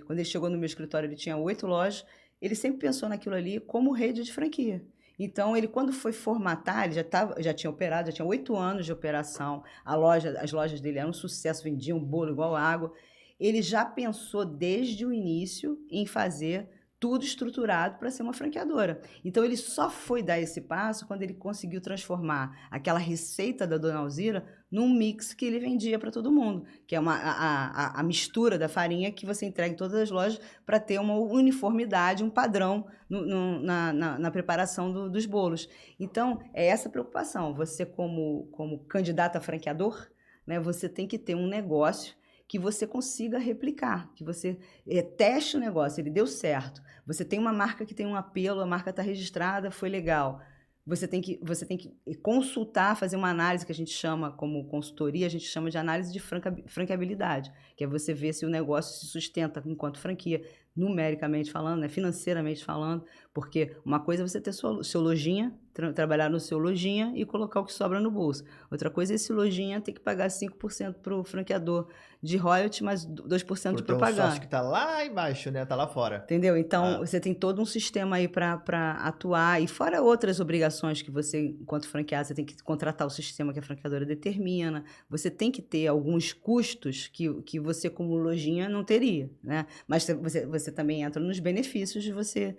quando ele chegou no meu escritório, ele tinha 8 lojas, ele sempre pensou naquilo ali como rede de franquia. Então, ele, quando foi formatar, ele já tinha operado, já tinha 8 anos de operação, as lojas dele eram um sucesso, vendiam bolo igual água. Ele já pensou desde o início em fazer tudo estruturado para ser uma franqueadora. Então, ele só foi dar esse passo quando ele conseguiu transformar aquela receita da dona Alzira num mix que ele vendia para todo mundo, que é a mistura da farinha que você entrega em todas as lojas para ter uma uniformidade, um padrão na preparação dos bolos. Então, é essa preocupação. Você, como candidato a franqueador, né, você tem que ter um negócio que você consiga replicar, que você teste o negócio, ele deu certo. Você tem uma marca que tem um apelo, a marca está registrada, foi legal. Você tem que consultar, fazer uma análise que a gente chama como consultoria, a gente chama de análise de franqueabilidade, que é você ver se o negócio se sustenta enquanto franquia, numericamente falando, né, financeiramente falando, porque uma coisa é você ter seu lojinha, trabalhar no seu lojinha e colocar o que sobra no bolso. Outra coisa é esse lojinha ter que pagar 5% para o franqueador de royalty, mais 2% de propaganda. Sócio que está lá embaixo, né? Está lá fora. Entendeu? Então, você tem todo um sistema aí para atuar. E fora outras obrigações que você, enquanto franqueado, você tem que contratar o sistema que a franqueadora determina. Você tem que ter alguns custos que você, como lojinha, não teria, né? Mas você também entra nos benefícios de você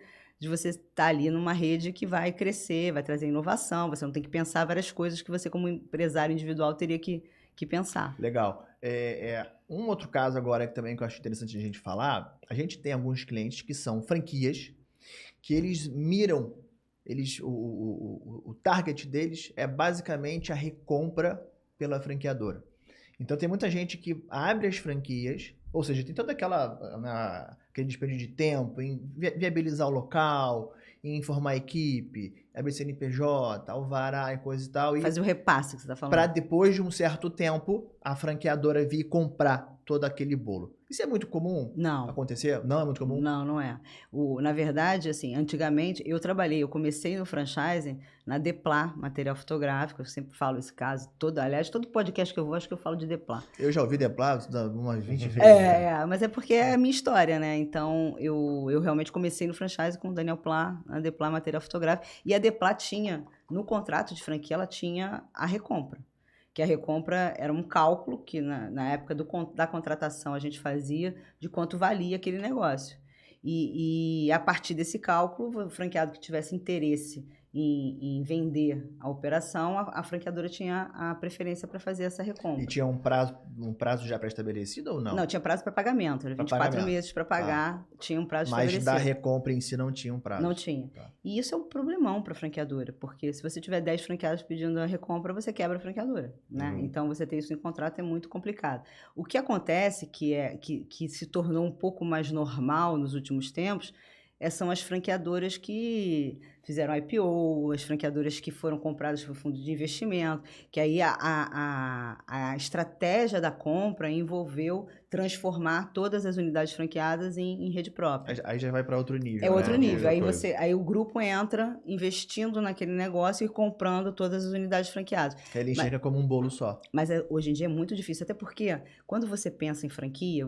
estar ali numa rede que vai crescer, vai trazer inovação. Você não tem que pensar várias coisas que você, como empresário individual, teria que pensar. Legal. Um outro caso agora também que eu acho interessante a gente falar, a gente tem alguns clientes que são franquias, que eles miram, o target deles é basicamente a recompra pela franqueadora. Então tem muita gente que abre as franquias, ou seja, tem toda aquele desperdício de tempo em viabilizar o local, em formar a equipe, abrir CNPJ, alvará e coisa e tal. Fazer o repasse que você está falando. Para depois de um certo tempo, a franqueadora vir comprar todo aquele bolo. Isso é muito comum acontecer? Não é muito comum? Não, não é. Na verdade, assim, antigamente, eu comecei no franchising na Depla, material fotográfico, eu sempre falo esse caso, aliás, todo podcast que eu vou, acho que eu falo de Depla. Eu já ouvi Depla umas 20 vezes. Mas é porque é a minha história, né? Então, eu realmente comecei no franchising com o Daniel Plá, na Depla, material fotográfico, e a Depla tinha, no contrato de franquia, ela tinha a recompra. Que a recompra era um cálculo que na época da contratação a gente fazia de quanto valia aquele negócio. E a partir desse cálculo, o franqueado que tivesse interesse em vender a operação, a franqueadora tinha a preferência para fazer essa recompra. E tinha um prazo já pré-estabelecido ou não? Não, tinha prazo para pagamento, era 24 meses para pagar, tinha um prazo estabelecido. Mas da recompra em si não tinha um prazo? Não tinha. Tá. E isso é um problemão para a franqueadora, porque se você tiver 10 franqueados pedindo a recompra, você quebra a franqueadora, né? Então, você ter isso em contrato é muito complicado. O que acontece, que se tornou um pouco mais normal nos últimos tempos, são as franqueadoras que fizeram IPO, as franqueadoras que foram compradas por fundo de investimento, que aí a estratégia da compra envolveu transformar todas as unidades franqueadas em rede própria. Aí já vai para outro nível. É outro nível. Aí o grupo entra investindo naquele negócio e comprando todas as unidades franqueadas. Ele enxerga como um bolo só. Mas hoje em dia é muito difícil, até porque quando você pensa em franquia,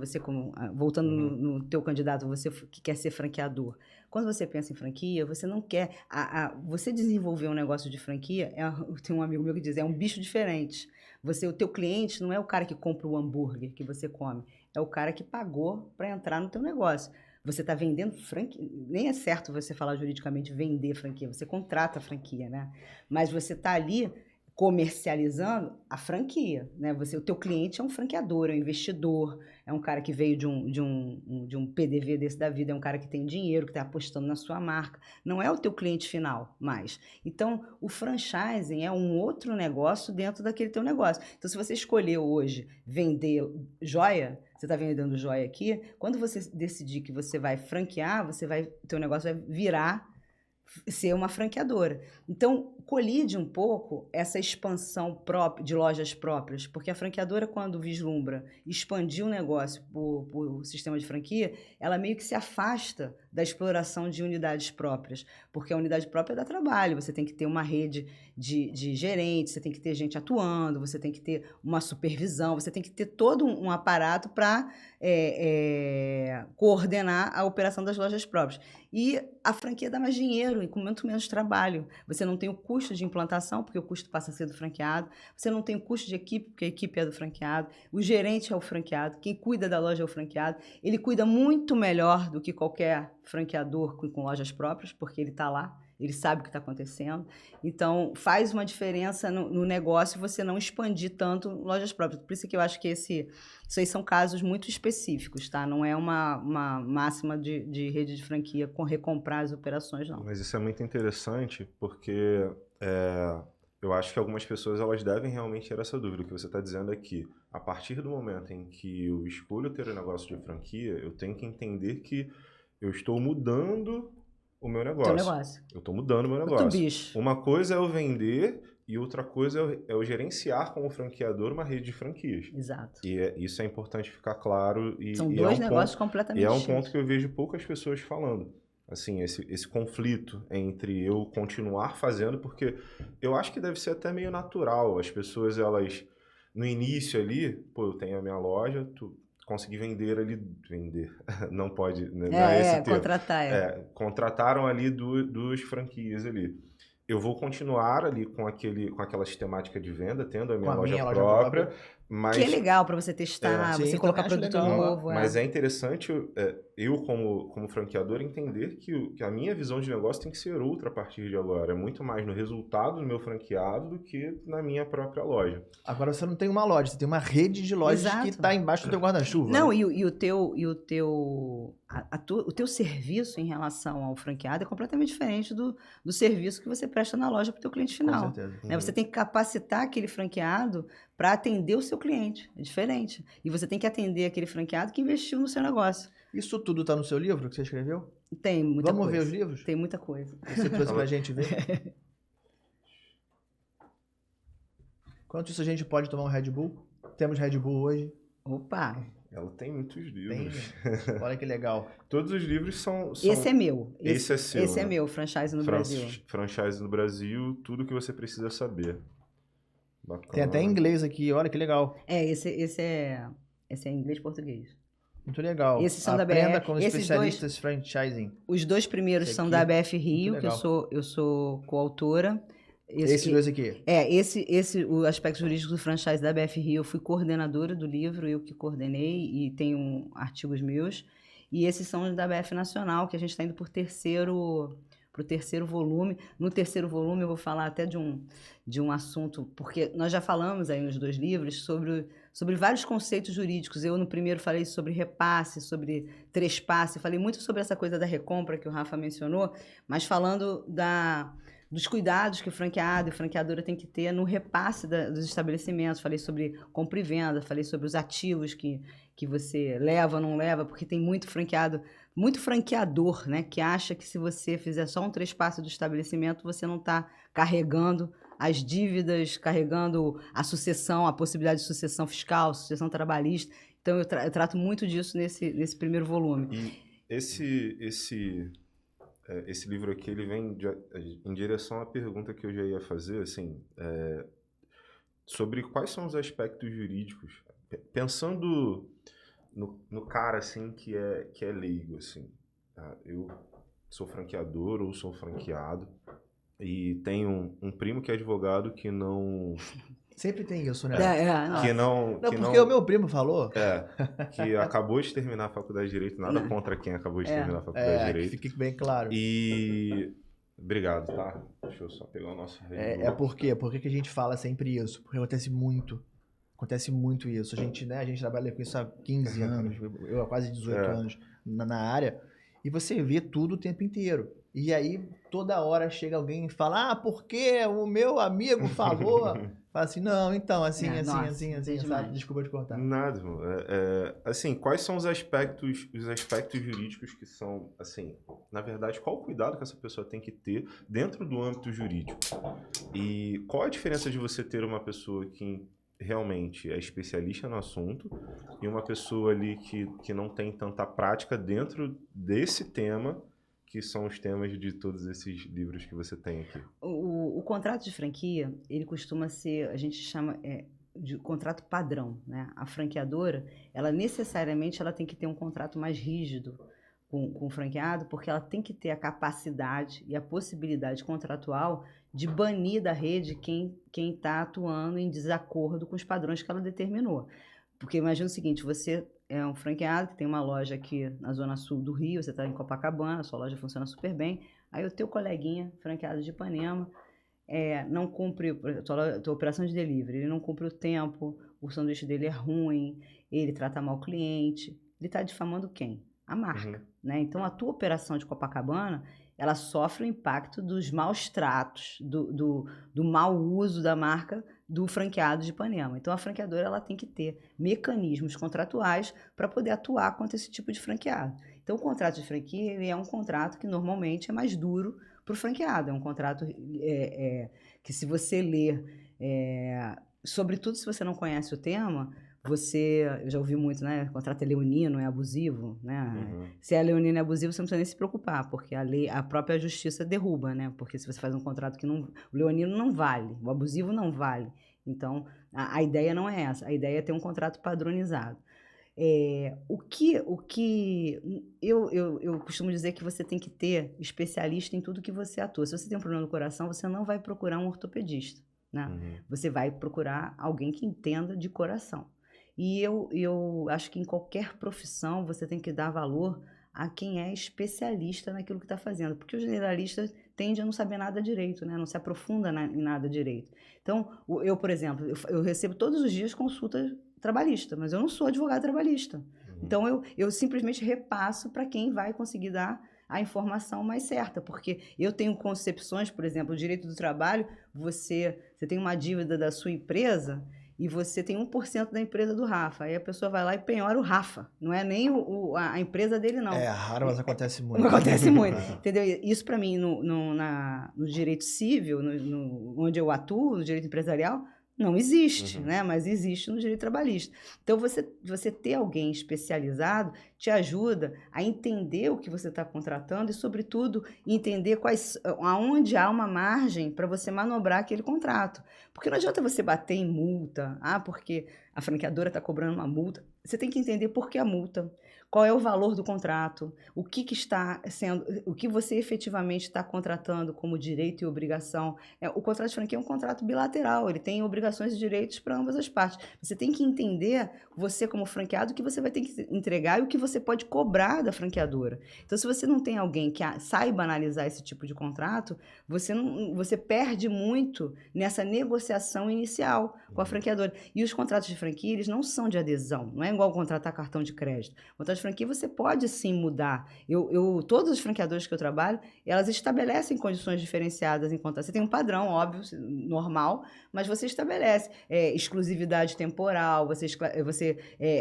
voltando no teu candidato, você que quer ser franqueador, quando você pensa em franquia, você não quer... você desenvolver um negócio de franquia, tem um amigo meu que diz, é um bicho diferente. O teu cliente não é o cara que compra o hambúrguer que você come, é o cara que pagou para entrar no teu negócio. Você está vendendo franquia, nem é certo você falar juridicamente vender franquia, você contrata a franquia, né? Mas você está ali comercializando a franquia, né? O teu cliente é um franqueador, é um investidor, é um cara que veio de um PDV desse da vida, é um cara que tem dinheiro, que está apostando na sua marca. Não é o teu cliente final mais. Então, o franchising é um outro negócio dentro daquele teu negócio. Então, se você escolheu hoje vender joia, você está vendendo joia aqui, quando você decidir que você vai franquear, o teu negócio vai virar ser uma franqueadora. Então, colide um pouco essa expansão de lojas próprias, porque a franqueadora, quando vislumbra expandir o negócio por sistema de franquia, ela meio que se afasta da exploração de unidades próprias, porque a unidade própria dá trabalho, você tem que ter uma rede de gerentes, você tem que ter gente atuando, você tem que ter uma supervisão, você tem que ter todo um aparato para coordenar a operação das lojas próprias. E a franquia dá mais dinheiro e com muito menos trabalho. Você não tem o custo de implantação, porque o custo passa a ser do franqueado. Você não tem o custo de equipe, porque a equipe é do franqueado. O gerente é o franqueado. Quem cuida da loja é o franqueado. Ele cuida muito melhor do que qualquer franqueador com lojas próprias, porque ele está lá. Ele sabe o que está acontecendo. Então, faz uma diferença no negócio você não expandir tanto lojas próprias. Por isso que eu acho que isso aí são casos muito específicos, tá? Não é uma máxima de rede de franquia com recomprar as operações, não. Mas isso é muito interessante porque eu acho que algumas pessoas elas devem realmente ter essa dúvida. O que você está dizendo é que a partir do momento em que eu escolho ter um negócio de franquia, eu tenho que entender que eu estou mudando o meu negócio. Teu negócio. Eu estou mudando o meu O negócio. teu bicho. Uma coisa é eu vender e outra coisa é eu gerenciar como franqueador uma rede de franquias. Exato. E isso é importante ficar claro. São e dois é um negócios ponto, completamente E é um distintos. ponto que eu vejo poucas pessoas falando. Assim, esse conflito entre eu continuar fazendo, porque eu acho que deve ser até meio natural. As pessoas, elas, no início ali, pô, eu tenho a minha loja, tu consegui vender, não pode, né, não é esse termo. Contratar, Contrataram ali duas franquias ali. Eu vou continuar ali com aquela sistemática de venda, tendo a minha loja própria, mas... Que é legal para você testar, sim, você colocar também produto acho legal. novo. Mas é interessante eu, como franqueador, entender que a minha visão de negócio tem que ser outra a partir de agora. É muito mais no resultado do meu franqueado do que na minha própria loja. Agora você não tem uma loja, você tem uma rede de lojas Exato. que está embaixo do teu guarda-chuva. Não, né? e o teu serviço em relação ao franqueado é completamente diferente do serviço que você presta na loja para o teu cliente final. Com certeza. Né? Você tem que capacitar aquele franqueado para atender o seu cliente. É diferente. E você tem que atender aquele franqueado que investiu no seu negócio. Isso tudo está no seu livro que você escreveu? Tem muita Vamos coisa. ver os livros? Tem muita coisa. Você trouxe pra gente ver? Quanto isso a gente pode tomar um Red Bull? Temos Red Bull hoje. Opa! Ela tem muitos livros. Olha que legal. Todos os livros são... Esse é meu. Esse é seu, Esse é né? meu, Franchise no Brasil. Franchise no Brasil, tudo que você precisa saber. Bacana. Tem até em inglês aqui, olha que legal. Esse é inglês e português. Muito legal. Esses são da Aprenda BR. com Esses especialistas franchising. Os dois primeiros Esse são aqui, da ABF Rio, muito que legal. eu sou coautora. Esses dois aqui. O aspecto jurídico do franchise da ABF Rio, eu fui coordenadora do livro, eu que coordenei e tenho artigos meus. E esses são os da ABF Nacional, que a gente está indo para o terceiro volume. No terceiro volume eu vou falar até de um assunto, porque nós já falamos aí nos dois livros sobre vários conceitos jurídicos. Eu no primeiro falei sobre repasse, sobre trespasse, falei muito sobre essa coisa da recompra que o Rafa mencionou, mas falando dos cuidados que o franqueado e a franqueadora tem que ter no repasse dos estabelecimentos. Falei sobre compra e venda, falei sobre os ativos que você leva ou não leva, porque tem muito franqueador, né, que acha que se você fizer só um trespasse do estabelecimento, você não está carregando as dívidas, carregando a sucessão, a possibilidade de sucessão fiscal, sucessão trabalhista. Então, eu trato muito disso nesse primeiro volume. E esse livro aqui, ele vem em direção à pergunta que eu já ia fazer, assim, sobre quais são os aspectos jurídicos, pensando no cara, assim, que é leigo, assim. Eu sou franqueador ou sou franqueado e tenho um primo que é advogado que não... Sempre tem isso, né? Porque o meu primo falou. Que acabou de terminar a faculdade de Direito, nada contra quem acabou de terminar a faculdade de Direito. Que fique bem claro. E... Obrigado, tá? Deixa eu só pegar o nosso... Por quê? Por que a gente fala sempre isso? Porque acontece muito isso. A gente trabalha com isso há 15 anos, eu há quase 18 anos na área, e você vê tudo o tempo inteiro. E aí, toda hora chega alguém e fala, porque o meu amigo falou... Fala assim, não, então, assim, sabe? Desculpa te cortar. Nada, irmão. Assim, quais são os aspectos jurídicos que são, assim, na verdade, qual o cuidado que essa pessoa tem que ter dentro do âmbito jurídico? E qual a diferença de você ter uma pessoa que realmente é especialista no assunto e uma pessoa ali que não tem tanta prática dentro desse tema, que são os temas de todos esses livros que você tem aqui? O contrato de franquia, ele costuma ser, a gente chama de contrato padrão, né? A franqueadora, ela necessariamente tem que ter um contrato mais rígido com o franqueado, porque ela tem que ter a capacidade e a possibilidade contratual de banir da rede quem está atuando em desacordo com os padrões que ela determinou. Porque imagina o seguinte, você é um franqueado que tem uma loja aqui na zona sul do Rio, você está em Copacabana, sua loja funciona super bem, aí o teu coleguinha, franqueado de Ipanema, não cumpre a tua operação de delivery, ele não cumpre o tempo, o sanduíche dele é ruim, ele trata mal o cliente, ele está difamando quem? A marca. Né? Então, a tua operação de Copacabana, ela sofre o impacto dos maus tratos, do mau uso da marca do franqueado de Ipanema. Então, a franqueadora ela tem que ter mecanismos contratuais para poder atuar contra esse tipo de franqueado. Então, o contrato de franquia ele é um contrato que normalmente é mais duro para o franqueado. É um contrato que, se você ler, sobretudo se você não conhece o tema, eu já ouvi muito, né? O contrato é leonino, é abusivo, né? Se é leonino e abusivo, você não precisa nem se preocupar, porque a própria justiça derruba, né? Porque se você faz um contrato que o leonino não vale, o abusivo não vale. Então, a ideia não é essa. A ideia é ter um contrato padronizado. O que eu costumo dizer que você tem que ter especialista em tudo que você atua. Se você tem um problema no coração, você não vai procurar um ortopedista, né? Você vai procurar alguém que entenda de coração. E eu acho que em qualquer profissão você tem que dar valor a quem é especialista naquilo que está fazendo, porque o generalista tende a não saber nada direito, né? Não se aprofunda em nada direito. Então, eu, por exemplo, eu recebo todos os dias consultas trabalhista, mas eu não sou advogado trabalhista. Então, eu simplesmente repasso para quem vai conseguir dar a informação mais certa, porque eu tenho concepções, por exemplo, o direito do trabalho, você tem uma dívida da sua empresa e você tem 1% da empresa do Rafa. Aí a pessoa vai lá e penhora o Rafa. Não é nem a empresa dele, não. É raro, mas acontece muito. Acontece muito, entendeu? Isso, para mim, no direito civil, onde eu atuo, no direito empresarial, não existe, né? Mas existe no direito trabalhista. Então, você ter alguém especializado te ajuda a entender o que você está contratando e, sobretudo, entender aonde há uma margem para você manobrar aquele contrato. Porque não adianta você bater em multa, porque a franqueadora está cobrando uma multa. Você tem que entender por que a multa, qual é o valor do contrato, o que está sendo, o que você efetivamente está contratando como direito e obrigação. O contrato de franquia é um contrato bilateral, ele tem obrigações e direitos para ambas as partes. Você tem que entender, você como franqueado, o que você vai ter que entregar e o que você pode cobrar da franqueadora. Então, se você não tem alguém que saiba analisar esse tipo de contrato, você perde muito nessa negociação inicial com a franqueadora. E os contratos de franquia, eles não são de adesão, não é igual contratar cartão de crédito. O contrato de franquia você pode sim mudar. Todos os franqueadores que eu trabalho, elas estabelecem condições diferenciadas em contrato. Você tem um padrão, óbvio, normal, mas você estabelece exclusividade temporal, você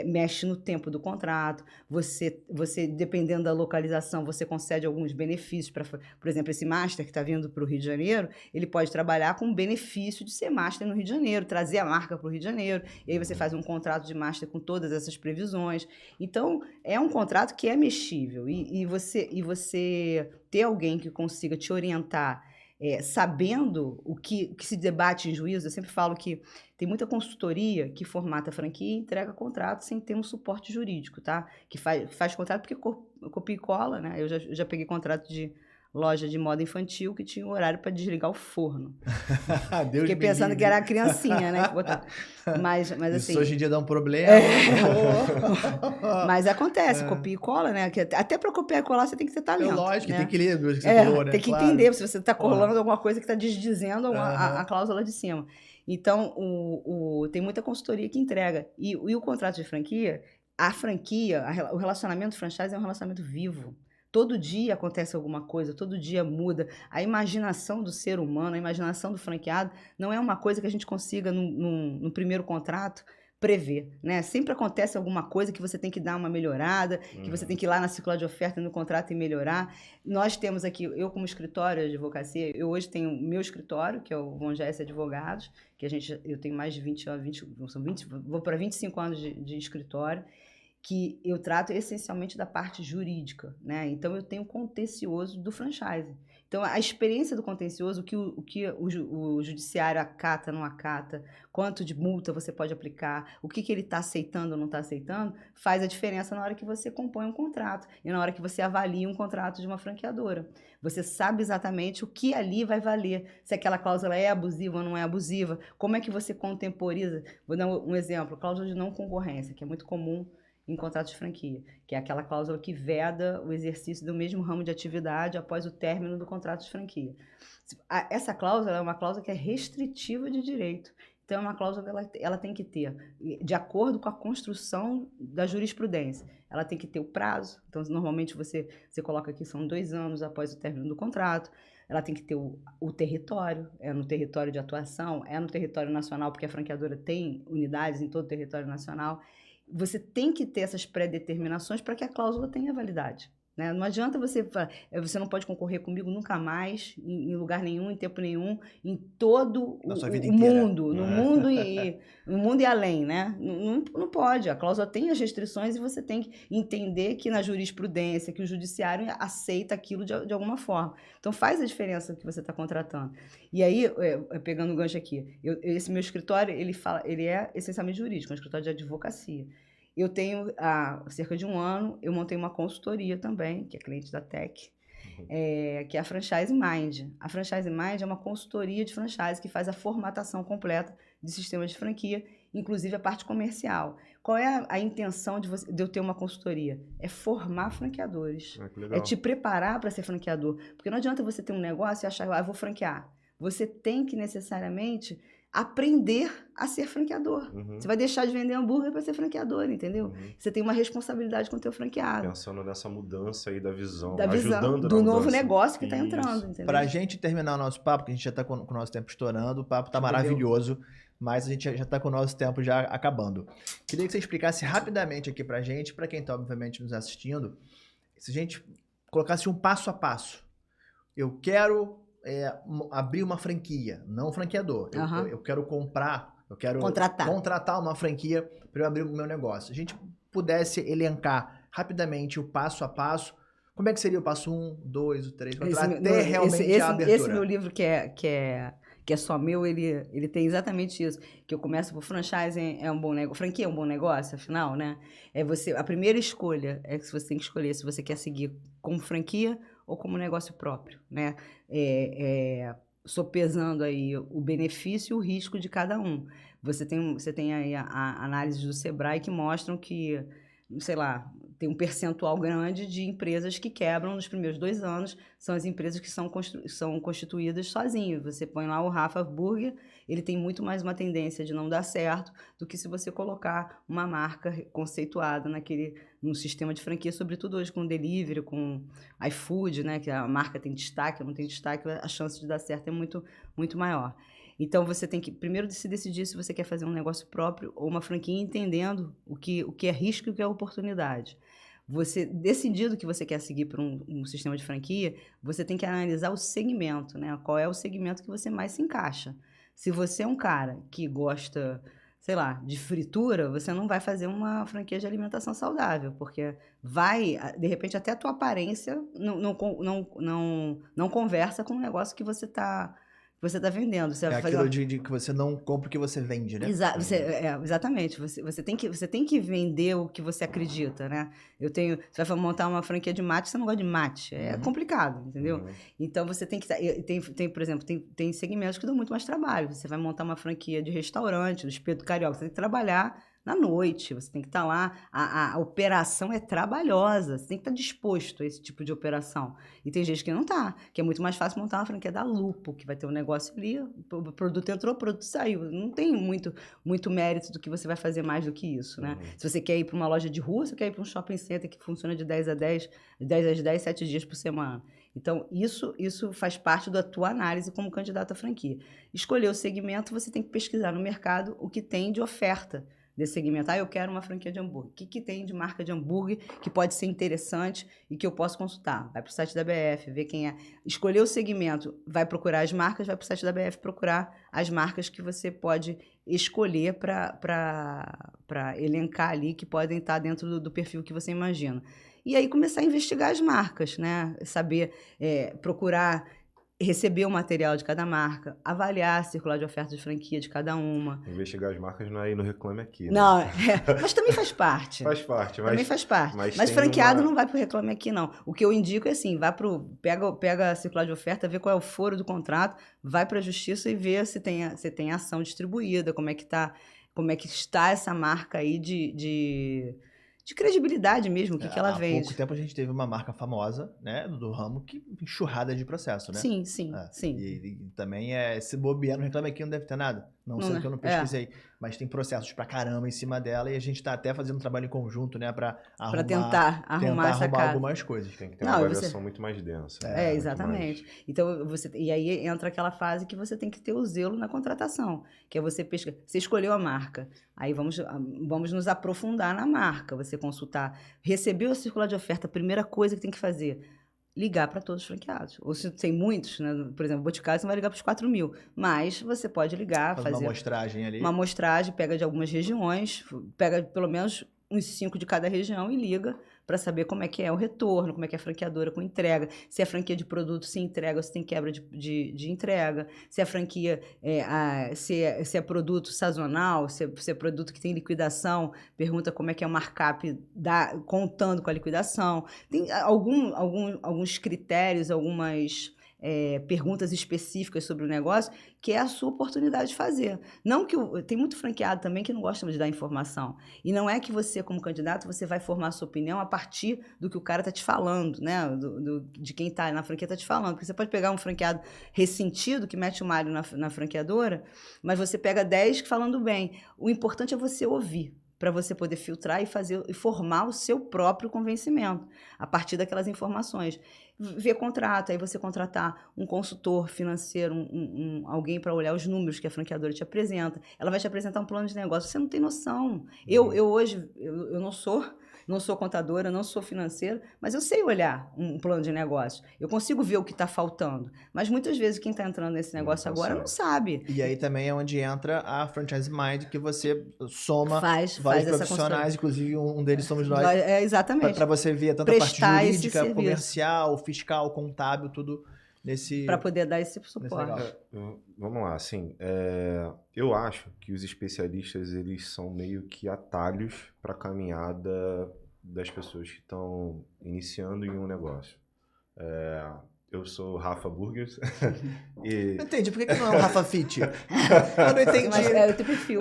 mexe no tempo do contrato, você, dependendo da localização, você concede alguns benefícios. Por exemplo, esse master que está vindo para o Rio de Janeiro, ele pode trabalhar com o benefício de ser master no Rio de Janeiro, trazer a marca para o Rio de Janeiro, e aí você faz um contrato de master com todas essas previsões. Então, é um contrato que é mexível, e você ter alguém que consiga te orientar, sabendo o que se debate em juízo. Eu sempre falo que tem muita consultoria que formata franquia e entrega contrato sem ter um suporte jurídico, tá? Que faz contrato porque copia e cola, né? Eu já peguei contrato de loja de moda infantil que tinha horário para desligar o forno. Fiquei pensando que era a criancinha, né? Mas assim... Isso hoje em dia dá um problema. Mas acontece, copia e cola, né? Até para copiar e colar você tem que ter talento. Lógico, né? Tem que ler o que você falou, né? Tem que entender se você está colando alguma coisa que está desdizendo a cláusula de cima. Então, tem muita consultoria que entrega. E o contrato de franquia, o relacionamento franchise é um relacionamento vivo. Todo dia acontece alguma coisa, todo dia muda. A imaginação do ser humano, a imaginação do franqueado, não é uma coisa que a gente consiga, no primeiro contrato, prever, né? Sempre acontece alguma coisa que você tem que dar uma melhorada, que você tem que ir lá na circular de oferta no contrato e melhorar. Nós temos aqui, eu como escritório de advocacia, eu hoje tenho meu escritório, que é o Von Jesse Advogados, que eu tenho mais de 20 anos, vou para 25 anos de escritório, que eu trato essencialmente da parte jurídica, né? Então, eu tenho o contencioso do franchise. Então, a experiência do contencioso, o que o judiciário acata, não acata, quanto de multa você pode aplicar, o que ele está aceitando ou não está aceitando, faz a diferença na hora que você compõe um contrato e na hora que você avalia um contrato de uma franqueadora. Você sabe exatamente o que ali vai valer, se aquela cláusula é abusiva ou não é abusiva, como é que você contemporiza. Vou dar um exemplo, cláusula de não concorrência, que é muito comum em contrato de franquia, que é aquela cláusula que veda o exercício do mesmo ramo de atividade após o término do contrato de franquia. Essa cláusula é uma cláusula que é restritiva de direito. Então, é uma cláusula que ela tem que ter, de acordo com a construção da jurisprudência. Ela tem que ter o prazo. Então, normalmente, você coloca aqui, são 2 anos após o término do contrato. Ela tem que ter o território, é no território de atuação, é no território nacional, porque a franqueadora tem unidades em todo o território nacional. Você tem que ter essas pré-determinações para que a cláusula tenha validade. Né? Não adianta você não pode concorrer comigo nunca mais, em lugar nenhum, em tempo nenhum, em todo o mundo, no mundo e além, né? Não pode, a cláusula tem as restrições e você tem que entender que na jurisprudência, que o judiciário aceita aquilo de alguma forma. Então faz a diferença que você está contratando. E aí, pegando o gancho aqui, esse meu escritório, ele é essencialmente jurídico, é um escritório de advocacia. Eu tenho, há cerca de 1 ano, eu montei uma consultoria também, que é cliente da Tech, que é a Franchise Mind. A Franchise Mind é uma consultoria de franchise que faz a formatação completa de sistemas de franquia, inclusive a parte comercial. Qual é a intenção de eu ter uma consultoria? É formar franqueadores. É te preparar para ser franqueador. Porque não adianta você ter um negócio e achar, eu vou franquear. Você tem que necessariamente aprender a ser franqueador. Você vai deixar de vender hambúrguer para ser franqueador, entendeu? Você tem uma responsabilidade com o teu franqueado. Pensando nessa mudança aí da visão, ajudando do novo negócio que está entrando, entendeu? Para a gente terminar o nosso papo, que a gente já está com o nosso tempo estourando, o papo está maravilhoso, mas a gente já está com o nosso tempo já acabando. Queria que você explicasse rapidamente aqui para a gente, para quem está obviamente nos assistindo, se a gente colocasse um passo a passo. Eu quero abrir uma franquia, não um franqueador. Eu quero contratar uma franquia para eu abrir o meu negócio. Se a gente pudesse elencar rapidamente o passo a passo, como é que seria o passo 1, 2, o 3, até realmente a abertura? Esse meu livro que é só meu, ele tem exatamente isso. Que eu começo por franchise é um bom negócio. Franquia é um bom negócio, afinal, né? A primeira escolha é que você tem que escolher se você quer seguir como franquia ou como negócio próprio, né? Sopesando aí o benefício e o risco de cada um. Você tem aí a análise do Sebrae que mostram que, sei lá, tem um percentual grande de empresas que quebram nos primeiros 2 anos, são as empresas que são constituídas sozinhas. Você põe lá o Rafa Burger, ele tem muito mais uma tendência de não dar certo do que se você colocar uma marca conceituada num sistema de franquia, sobretudo hoje com delivery, com iFood, né, que a marca tem destaque, não tem destaque, a chance de dar certo é muito, muito maior. Então, você tem que primeiro se decidir se você quer fazer um negócio próprio ou uma franquia, entendendo o que é risco e o que é oportunidade. Você, decidido que você quer seguir para um sistema de franquia, você tem que analisar o segmento, né? Qual é o segmento que você mais se encaixa. Se você é um cara que gosta, sei lá, de fritura, você não vai fazer uma franquia de alimentação saudável, porque de repente, até a tua aparência não conversa com o negócio que você está vendendo. Você vai aquilo de que você não compra o que você vende, né? Exatamente. Você tem que vender o que você acredita, né? Você vai montar uma franquia de mate, você não gosta de mate. É complicado, entendeu? Então, você tem que... Por exemplo, tem segmentos que dão muito mais trabalho. Você vai montar uma franquia de restaurante, do Espeto Carioca. Você tem que trabalhar na noite, você tem que estar lá, a operação é trabalhosa, você tem que estar disposto a esse tipo de operação. E tem gente que não está, que é muito mais fácil montar uma franquia da Lupo, que vai ter um negócio ali, o produto entrou, o produto saiu. Não tem muito mérito do que você vai fazer mais do que isso, né? Se você quer ir para uma loja de rua, você quer ir para um shopping center que funciona de 10 às 10, 7 dias por semana. Então, isso faz parte da tua análise como candidato à franquia. Escolher o segmento, você tem que pesquisar no mercado o que tem de oferta desse segmento. Eu quero uma franquia de hambúrguer. O que tem de marca de hambúrguer que pode ser interessante e que eu posso consultar? Vai para o site da BF, ver quem é. Escolher o segmento, vai procurar as marcas, vai para o site da BF procurar as marcas que você pode escolher para elencar ali, que podem estar dentro do perfil que você imagina. E aí começar a investigar as marcas, né? Saber, procurar receber o material de cada marca, avaliar a circular de oferta de franquia de cada uma. Investigar as marcas não é ir no Reclame Aqui, né? Não, mas também faz parte. Faz parte. Também faz parte. Mas franqueado não vai para o Reclame Aqui, não. O que eu indico é assim, pega a circular de oferta, vê qual é o foro do contrato, vai para a justiça e vê se tem ação distribuída, como é que está essa marca aí de de credibilidade mesmo, o que ela Há vende. pouco tempo a gente teve uma marca famosa, né, do ramo, que enxurrada de processo, né? Sim, sim, É, sim. E também se bobear, não reclame aqui, não deve ter nada. Não sei que eu não pesquisei. Mas tem processos pra caramba em cima dela e a gente tá até fazendo um trabalho em conjunto, né, pra Para tentar arrumar essa casa. algumas coisas. Tem que ter uma avaliação muito mais densa. Exatamente. Mais... Então, e aí entra aquela fase que você tem que ter o zelo na contratação, que é você pesquisar. Você escolheu a marca, aí vamos nos aprofundar na marca, você consultar. Recebeu a circular de oferta, a primeira coisa que tem que fazer, ligar para todos os franqueados. Ou se tem muitos, né? Por exemplo, o Boticário você vai ligar para os 4.000, mas você pode ligar, fazer uma amostragem ali. Uma amostragem, pega de algumas regiões, pega pelo menos uns 5 de cada região e liga para saber como é que é o retorno, como é que é a franqueadora com entrega, se é franquia de produto se entrega ou se tem quebra de entrega, se a franquia se é produto sazonal, se é produto que tem liquidação, pergunta como é que é o markup contando com a liquidação. Tem alguns critérios, algumas perguntas específicas sobre o negócio, que é a sua oportunidade de fazer. Não que tem muito franqueado também que não gosta de dar informação. E não é que você, como candidato, você vai formar a sua opinião a partir do que o cara está te falando, né? De quem está na franquia está te falando. Porque você pode pegar um franqueado ressentido, que mete o malho na franqueadora, mas você pega 10 falando bem. O importante é você ouvir, para você poder filtrar e formar o seu próprio convencimento a partir daquelas informações. Ver contrato, aí você contratar um consultor financeiro, alguém para olhar os números que a franqueadora te apresenta. Ela vai te apresentar um plano de negócio, você não tem noção. Eu hoje, eu não sou contadora, não sou financeira, mas eu sei olhar um plano de negócio. Eu consigo ver o que está faltando. Mas muitas vezes quem está entrando nesse negócio agora não sabe. E aí também é onde entra a Franchise Mind, que você soma vários profissionais, inclusive um deles somos nós. Exatamente. Para você ver tanto prestar a parte jurídica, comercial, fiscal, contábil, tudo nesse... Para poder dar esse suporte. Vamos lá, assim, eu acho que os especialistas, eles são meio que atalhos para a caminhada das pessoas que estão iniciando em um negócio. Eu sou Rafa Burgers. Não entendi, por que não é o Rafa Fit? Eu não entendi. Mas é o teu perfil.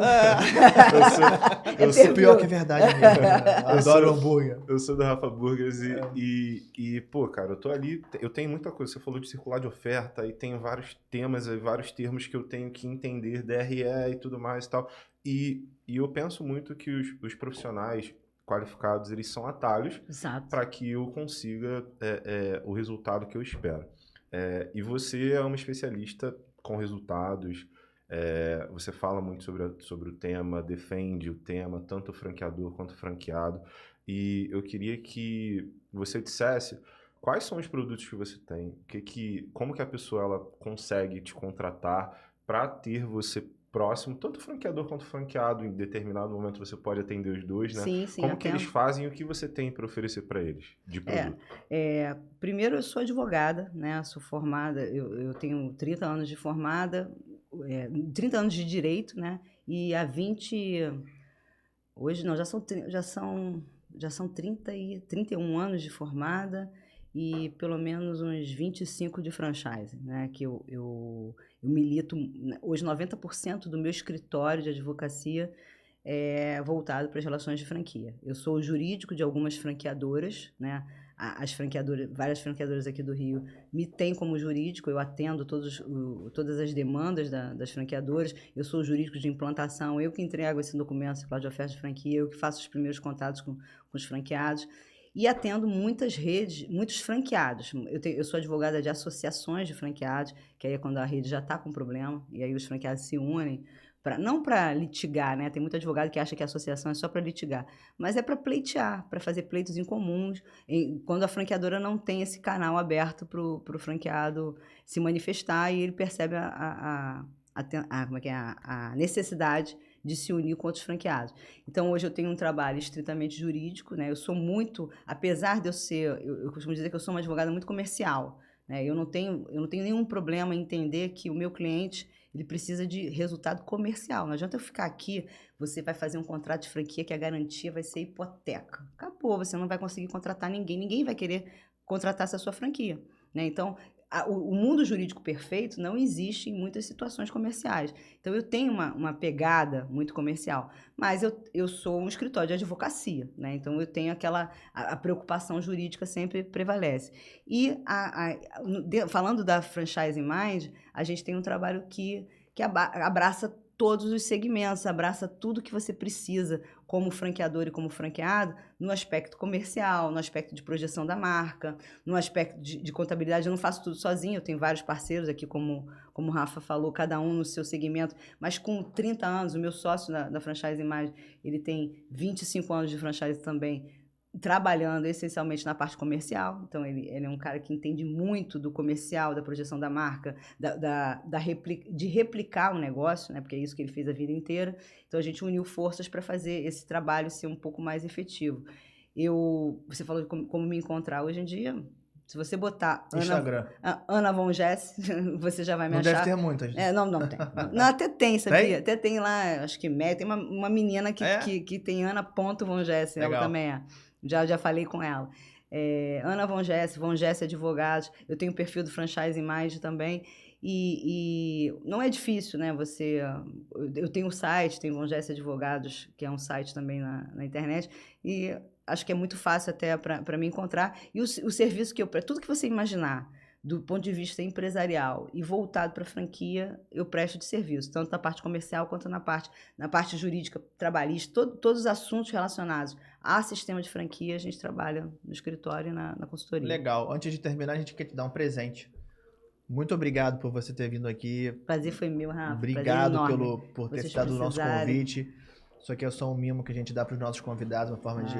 Eu sou pior que é verdade mesmo. Eu adoro hambúrguer. Eu sou do Rafa Burgers e, pô, cara, eu tô ali, eu tenho muita coisa. Você falou de circular de oferta e tem vários temas, vários termos que eu tenho que entender, DRE e tudo mais e tal. E eu penso muito que os profissionais qualificados, eles são atalhos para que eu consiga o resultado que eu espero. E você é uma especialista com resultados, você fala muito sobre o tema, defende o tema, tanto o franqueador quanto o franqueado, e eu queria que você dissesse quais são os produtos que você tem, como que a pessoa ela consegue te contratar para ter você próximo, tanto o franqueador quanto o franqueado, em determinado momento você pode atender os dois, né? Sim, como que eles fazem e o que você tem para oferecer para eles de produto? Primeiro, eu sou advogada, né? Sou formada, eu tenho 30 anos de formada, 30 anos de direito, né? E há 20... Hoje não, já são 31 anos de formada e pelo menos uns 25 de franchise, né? Que eu milito. Hoje, 90% do meu escritório de advocacia é voltado para as relações de franquia. Eu sou o jurídico de algumas franqueadoras, né? Várias franqueadoras aqui do Rio me têm como jurídico, eu atendo todas as demandas das franqueadoras, eu sou o jurídico de implantação, eu que entrego esse documento, esse plano de oferta de franquia, eu que faço os primeiros contatos com os franqueados. E atendo muitas redes, muitos franqueados. Eu sou advogada de associações de franqueados, que aí é quando a rede já está com problema, e aí os franqueados se unem, não para litigar, né? Tem muito advogado que acha que a associação é só para litigar, mas é para pleitear, para fazer pleitos incomuns, quando a franqueadora não tem esse canal aberto para o franqueado se manifestar e ele percebe a necessidade de se unir com outros franqueados. Então, hoje eu tenho um trabalho estritamente jurídico, né? Eu sou muito, apesar de eu costumo dizer que eu sou uma advogada muito comercial, né? Eu não tenho nenhum problema em entender que o meu cliente, ele precisa de resultado comercial. Não adianta eu ficar aqui, você vai fazer um contrato de franquia que a garantia vai ser hipoteca. Acabou, você não vai conseguir contratar ninguém vai querer contratar essa sua franquia, né? Então, o mundo jurídico perfeito não existe em muitas situações comerciais. Então, eu tenho uma pegada muito comercial, mas eu sou um escritório de advocacia, né? Então, eu tenho a preocupação jurídica sempre prevalece. E, falando da Franchising Mind, a gente tem um trabalho que abraça todos os segmentos, abraça tudo que você precisa como franqueador e como franqueado, no aspecto comercial, no aspecto de projeção da marca, no aspecto de contabilidade. Eu não faço tudo sozinho, eu tenho vários parceiros aqui, como o Rafa falou, cada um no seu segmento, mas com 30 anos, o meu sócio da Franchise Imagem, ele tem 25 anos de franchise também, trabalhando essencialmente na parte comercial. Então, ele é um cara que entende muito do comercial, da projeção da marca, de replicar o negócio, né? Porque é isso que ele fez a vida inteira. Então, a gente uniu forças para fazer esse trabalho ser um pouco mais efetivo. Você falou de como me encontrar hoje em dia. Se você botar Instagram. Ana Von Jess, você já vai me não achar. Não deve ter muitas. Não tem. Não, até tem, sabia? Tem? Até tem lá, acho que tem uma menina que tem Ana.Von Jess, ela também é. Já falei com ela. Ana Von Jess Advogados. Eu tenho o perfil do Franchise Mind também. E não é difícil, né? Eu tenho o site, tem Von Jess Advogados, que é um site também na internet. E acho que é muito fácil até para me encontrar. E o serviço que tudo que você imaginar, do ponto de vista empresarial e voltado para a franquia, eu presto de serviço, tanto na parte comercial quanto na parte jurídica, trabalhista, todos os assuntos relacionados a sistema de franquia, a gente trabalha no escritório e na consultoria. Legal. Antes de terminar, a gente quer te dar um presente. Muito obrigado por você ter vindo aqui. Prazer foi meu, Rafa. Obrigado por ter aceitado o nosso convite. Isso aqui é só um mimo que a gente dá para os nossos convidados, uma forma de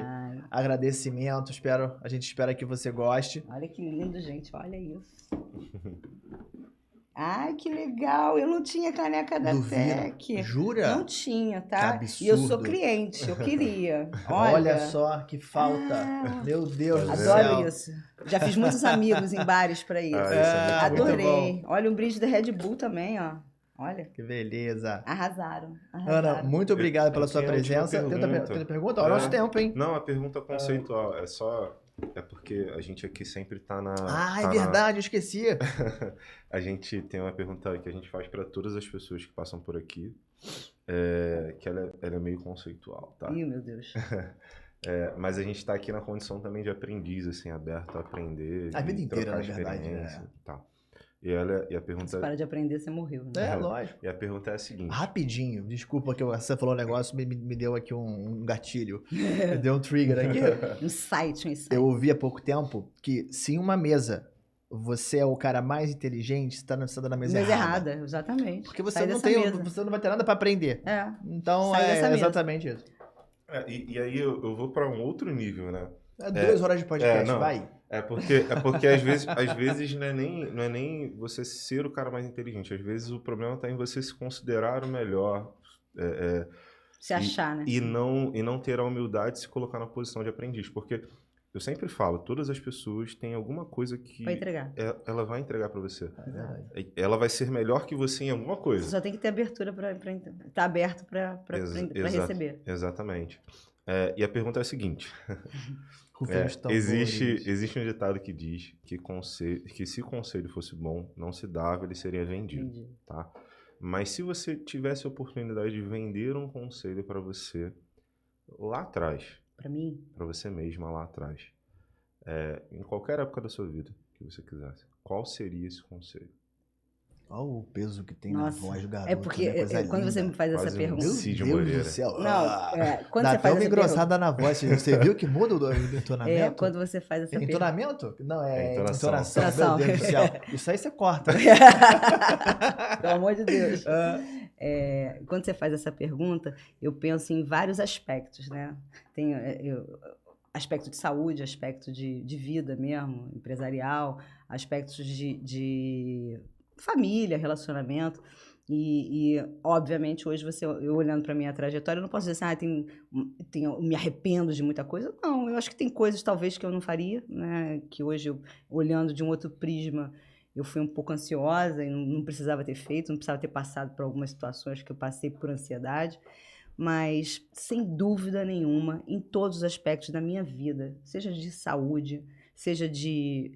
agradecimento. A gente espera que você goste. Olha que lindo, gente. Olha isso. Ai, que legal. Eu não tinha caneca da TEC. Jura? Não tinha, tá? Que absurdo. E eu sou cliente, eu queria. Olha só que falta. Meu Deus do céu. Adoro isso. Já fiz muitos amigos em bares para isso. Adorei. Olha, um brinde da Red Bull também, ó. Olha. Que beleza. Arrasaram. Ana, muito obrigado pela sua presença. Tem outra pergunta? Olha o nosso tempo, hein? Não, a pergunta conceitual. É porque a gente aqui sempre tá na... é verdade, eu esqueci. A gente tem uma pergunta que a gente faz para todas as pessoas que passam por aqui, que ela é meio conceitual, tá? Ih, meu Deus. Mas a gente está aqui na condição também de aprendiz, assim, aberto a aprender. A vida inteira, na verdade, tá. E a pergunta... Se para de aprender, você morreu. Né? Lógico. E a pergunta é a seguinte... Rapidinho, desculpa que você falou um negócio, me deu aqui um gatilho. Me deu um trigger aqui. Um insight. Eu ouvi há pouco tempo que se em uma mesa você é o cara mais inteligente, você está na mesa errada. Exatamente. Porque você não vai ter nada para aprender. Então, exatamente isso. E aí eu vou para um outro nível, né? 2 horas de podcast, vai. Porque às vezes não é nem você ser o cara mais inteligente. Às vezes o problema está em você se considerar o melhor. Se achar, né? E não ter a humildade de se colocar na posição de aprendiz. Porque eu sempre falo, todas as pessoas têm alguma coisa que vai entregar. Ela vai entregar para você. Ela vai ser melhor que você em alguma coisa. Você só tem que ter abertura para estar aberto para receber. Exatamente. E a pergunta é a seguinte... Existe um ditado que diz que se conselho fosse bom, não se dava, ele seria vendido. Tá? Mas se você tivesse a oportunidade de vender um conselho para você lá atrás, para mim, para você mesma lá atrás, em qualquer época da sua vida que você quisesse, qual seria esse conselho? Olha o peso que tem na voz do garoto. É porque quando você me faz essa pergunta... Meu Deus do céu. Quando dá você até faz uma engrossada na voz. Você viu que muda o entonamento? Quando você faz essa pergunta... Entonamento? Não, entonação. Meu Deus do céu. Isso aí você corta. Pelo amor de Deus. Quando você faz essa pergunta, eu penso em vários aspectos, né? Tem aspecto de saúde, aspecto de vida mesmo, empresarial, aspectos de família, relacionamento. E obviamente, hoje, eu olhando para a minha trajetória, eu não posso dizer assim, me arrependo de muita coisa. Não, eu acho que tem coisas, talvez, que eu não faria, né? Que hoje, olhando de um outro prisma, eu fui um pouco ansiosa e não precisava ter feito, não precisava ter passado por algumas situações que eu passei por ansiedade. Mas, sem dúvida nenhuma, em todos os aspectos da minha vida, seja de saúde, seja de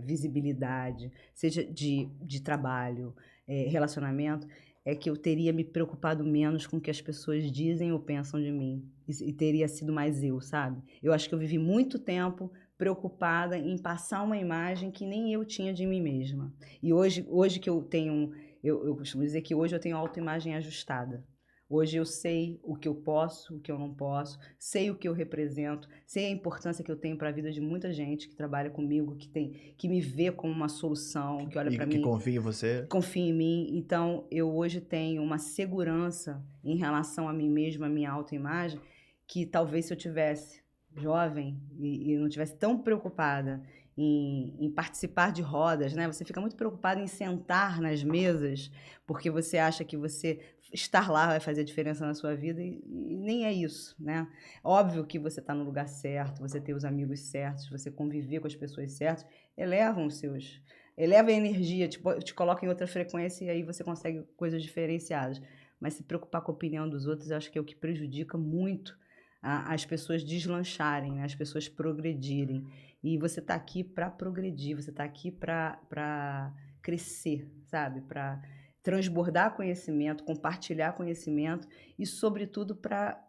visibilidade, seja de trabalho, relacionamento, é que eu teria me preocupado menos com o que as pessoas dizem ou pensam de mim. E teria sido mais eu, sabe? Eu acho que eu vivi muito tempo preocupada em passar uma imagem que nem eu tinha de mim mesma. E hoje que eu tenho... Eu costumo dizer que hoje eu tenho autoimagem ajustada. Hoje eu sei o que eu posso, o que eu não posso, sei o que eu represento, sei a importância que eu tenho para a vida de muita gente que trabalha comigo, que me vê como uma solução, que olha para mim. Que confia em você. Confia em mim. Então, eu hoje tenho uma segurança em relação a mim mesma, a minha autoimagem, que talvez se eu tivesse jovem e não tivesse tão preocupada em participar de rodas, né? Você fica muito preocupado em sentar nas mesas, porque você acha que você estar lá vai fazer diferença na sua vida e nem é isso, né? Óbvio que você está no lugar certo, você ter os amigos certos, você conviver com as pessoas certas, eleva a energia, te coloca em outra frequência e aí você consegue coisas diferenciadas. Mas se preocupar com a opinião dos outros, eu acho que é o que prejudica muito as pessoas deslancharem, né? As pessoas progredirem. E você está aqui para progredir, você está aqui para crescer, sabe? Para transbordar conhecimento, compartilhar conhecimento e, sobretudo, para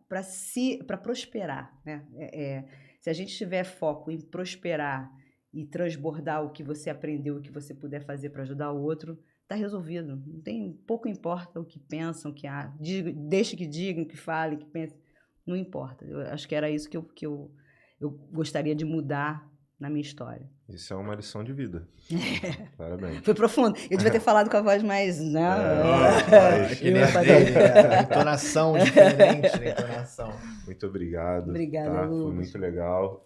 prosperar, né? Se a gente tiver foco em prosperar e transbordar o que você aprendeu, o que você puder fazer para ajudar o outro, está resolvido. Pouco importa o que pensam, deixe que digam, que falem, que pensem, não importa. Eu acho que era isso que eu gostaria de mudar na minha história. Isso é uma lição de vida. Parabéns. Foi profundo. Eu devia ter falado com a voz mais... Entonação diferente, entonação. Muito obrigado. Obrigada, tá? Lucas. Foi muito legal.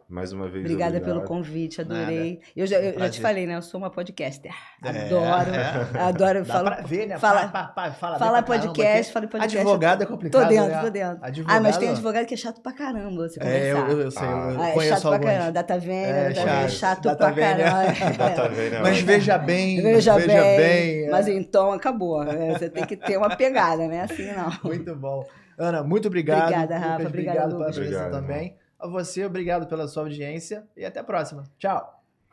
Mais uma vez, obrigada obrigado. pelo convite, adorei. Nada. Eu já te falei, né? Eu sou uma podcaster. Adoro. Dá pra ver, né? Fala podcast, fala podcast. Advogado é complicado, Tô dentro, né? tô dentro. Advogado, mas tem advogado que é chato pra caramba você conversar. Eu sei, eu é conheço chato alguns. pra caramba. Data vênia, chato Data pra vênia. caramba. Data vênia, Mas veja bem. Mas então acabou. Você tem que ter uma pegada, né? Assim não. Muito bom. Ana, muito obrigado. Obrigada, Rafa. Lucas, Obrigado pela presença Obrigado, também. A você, obrigado pela sua audiência e até a próxima. Tchau.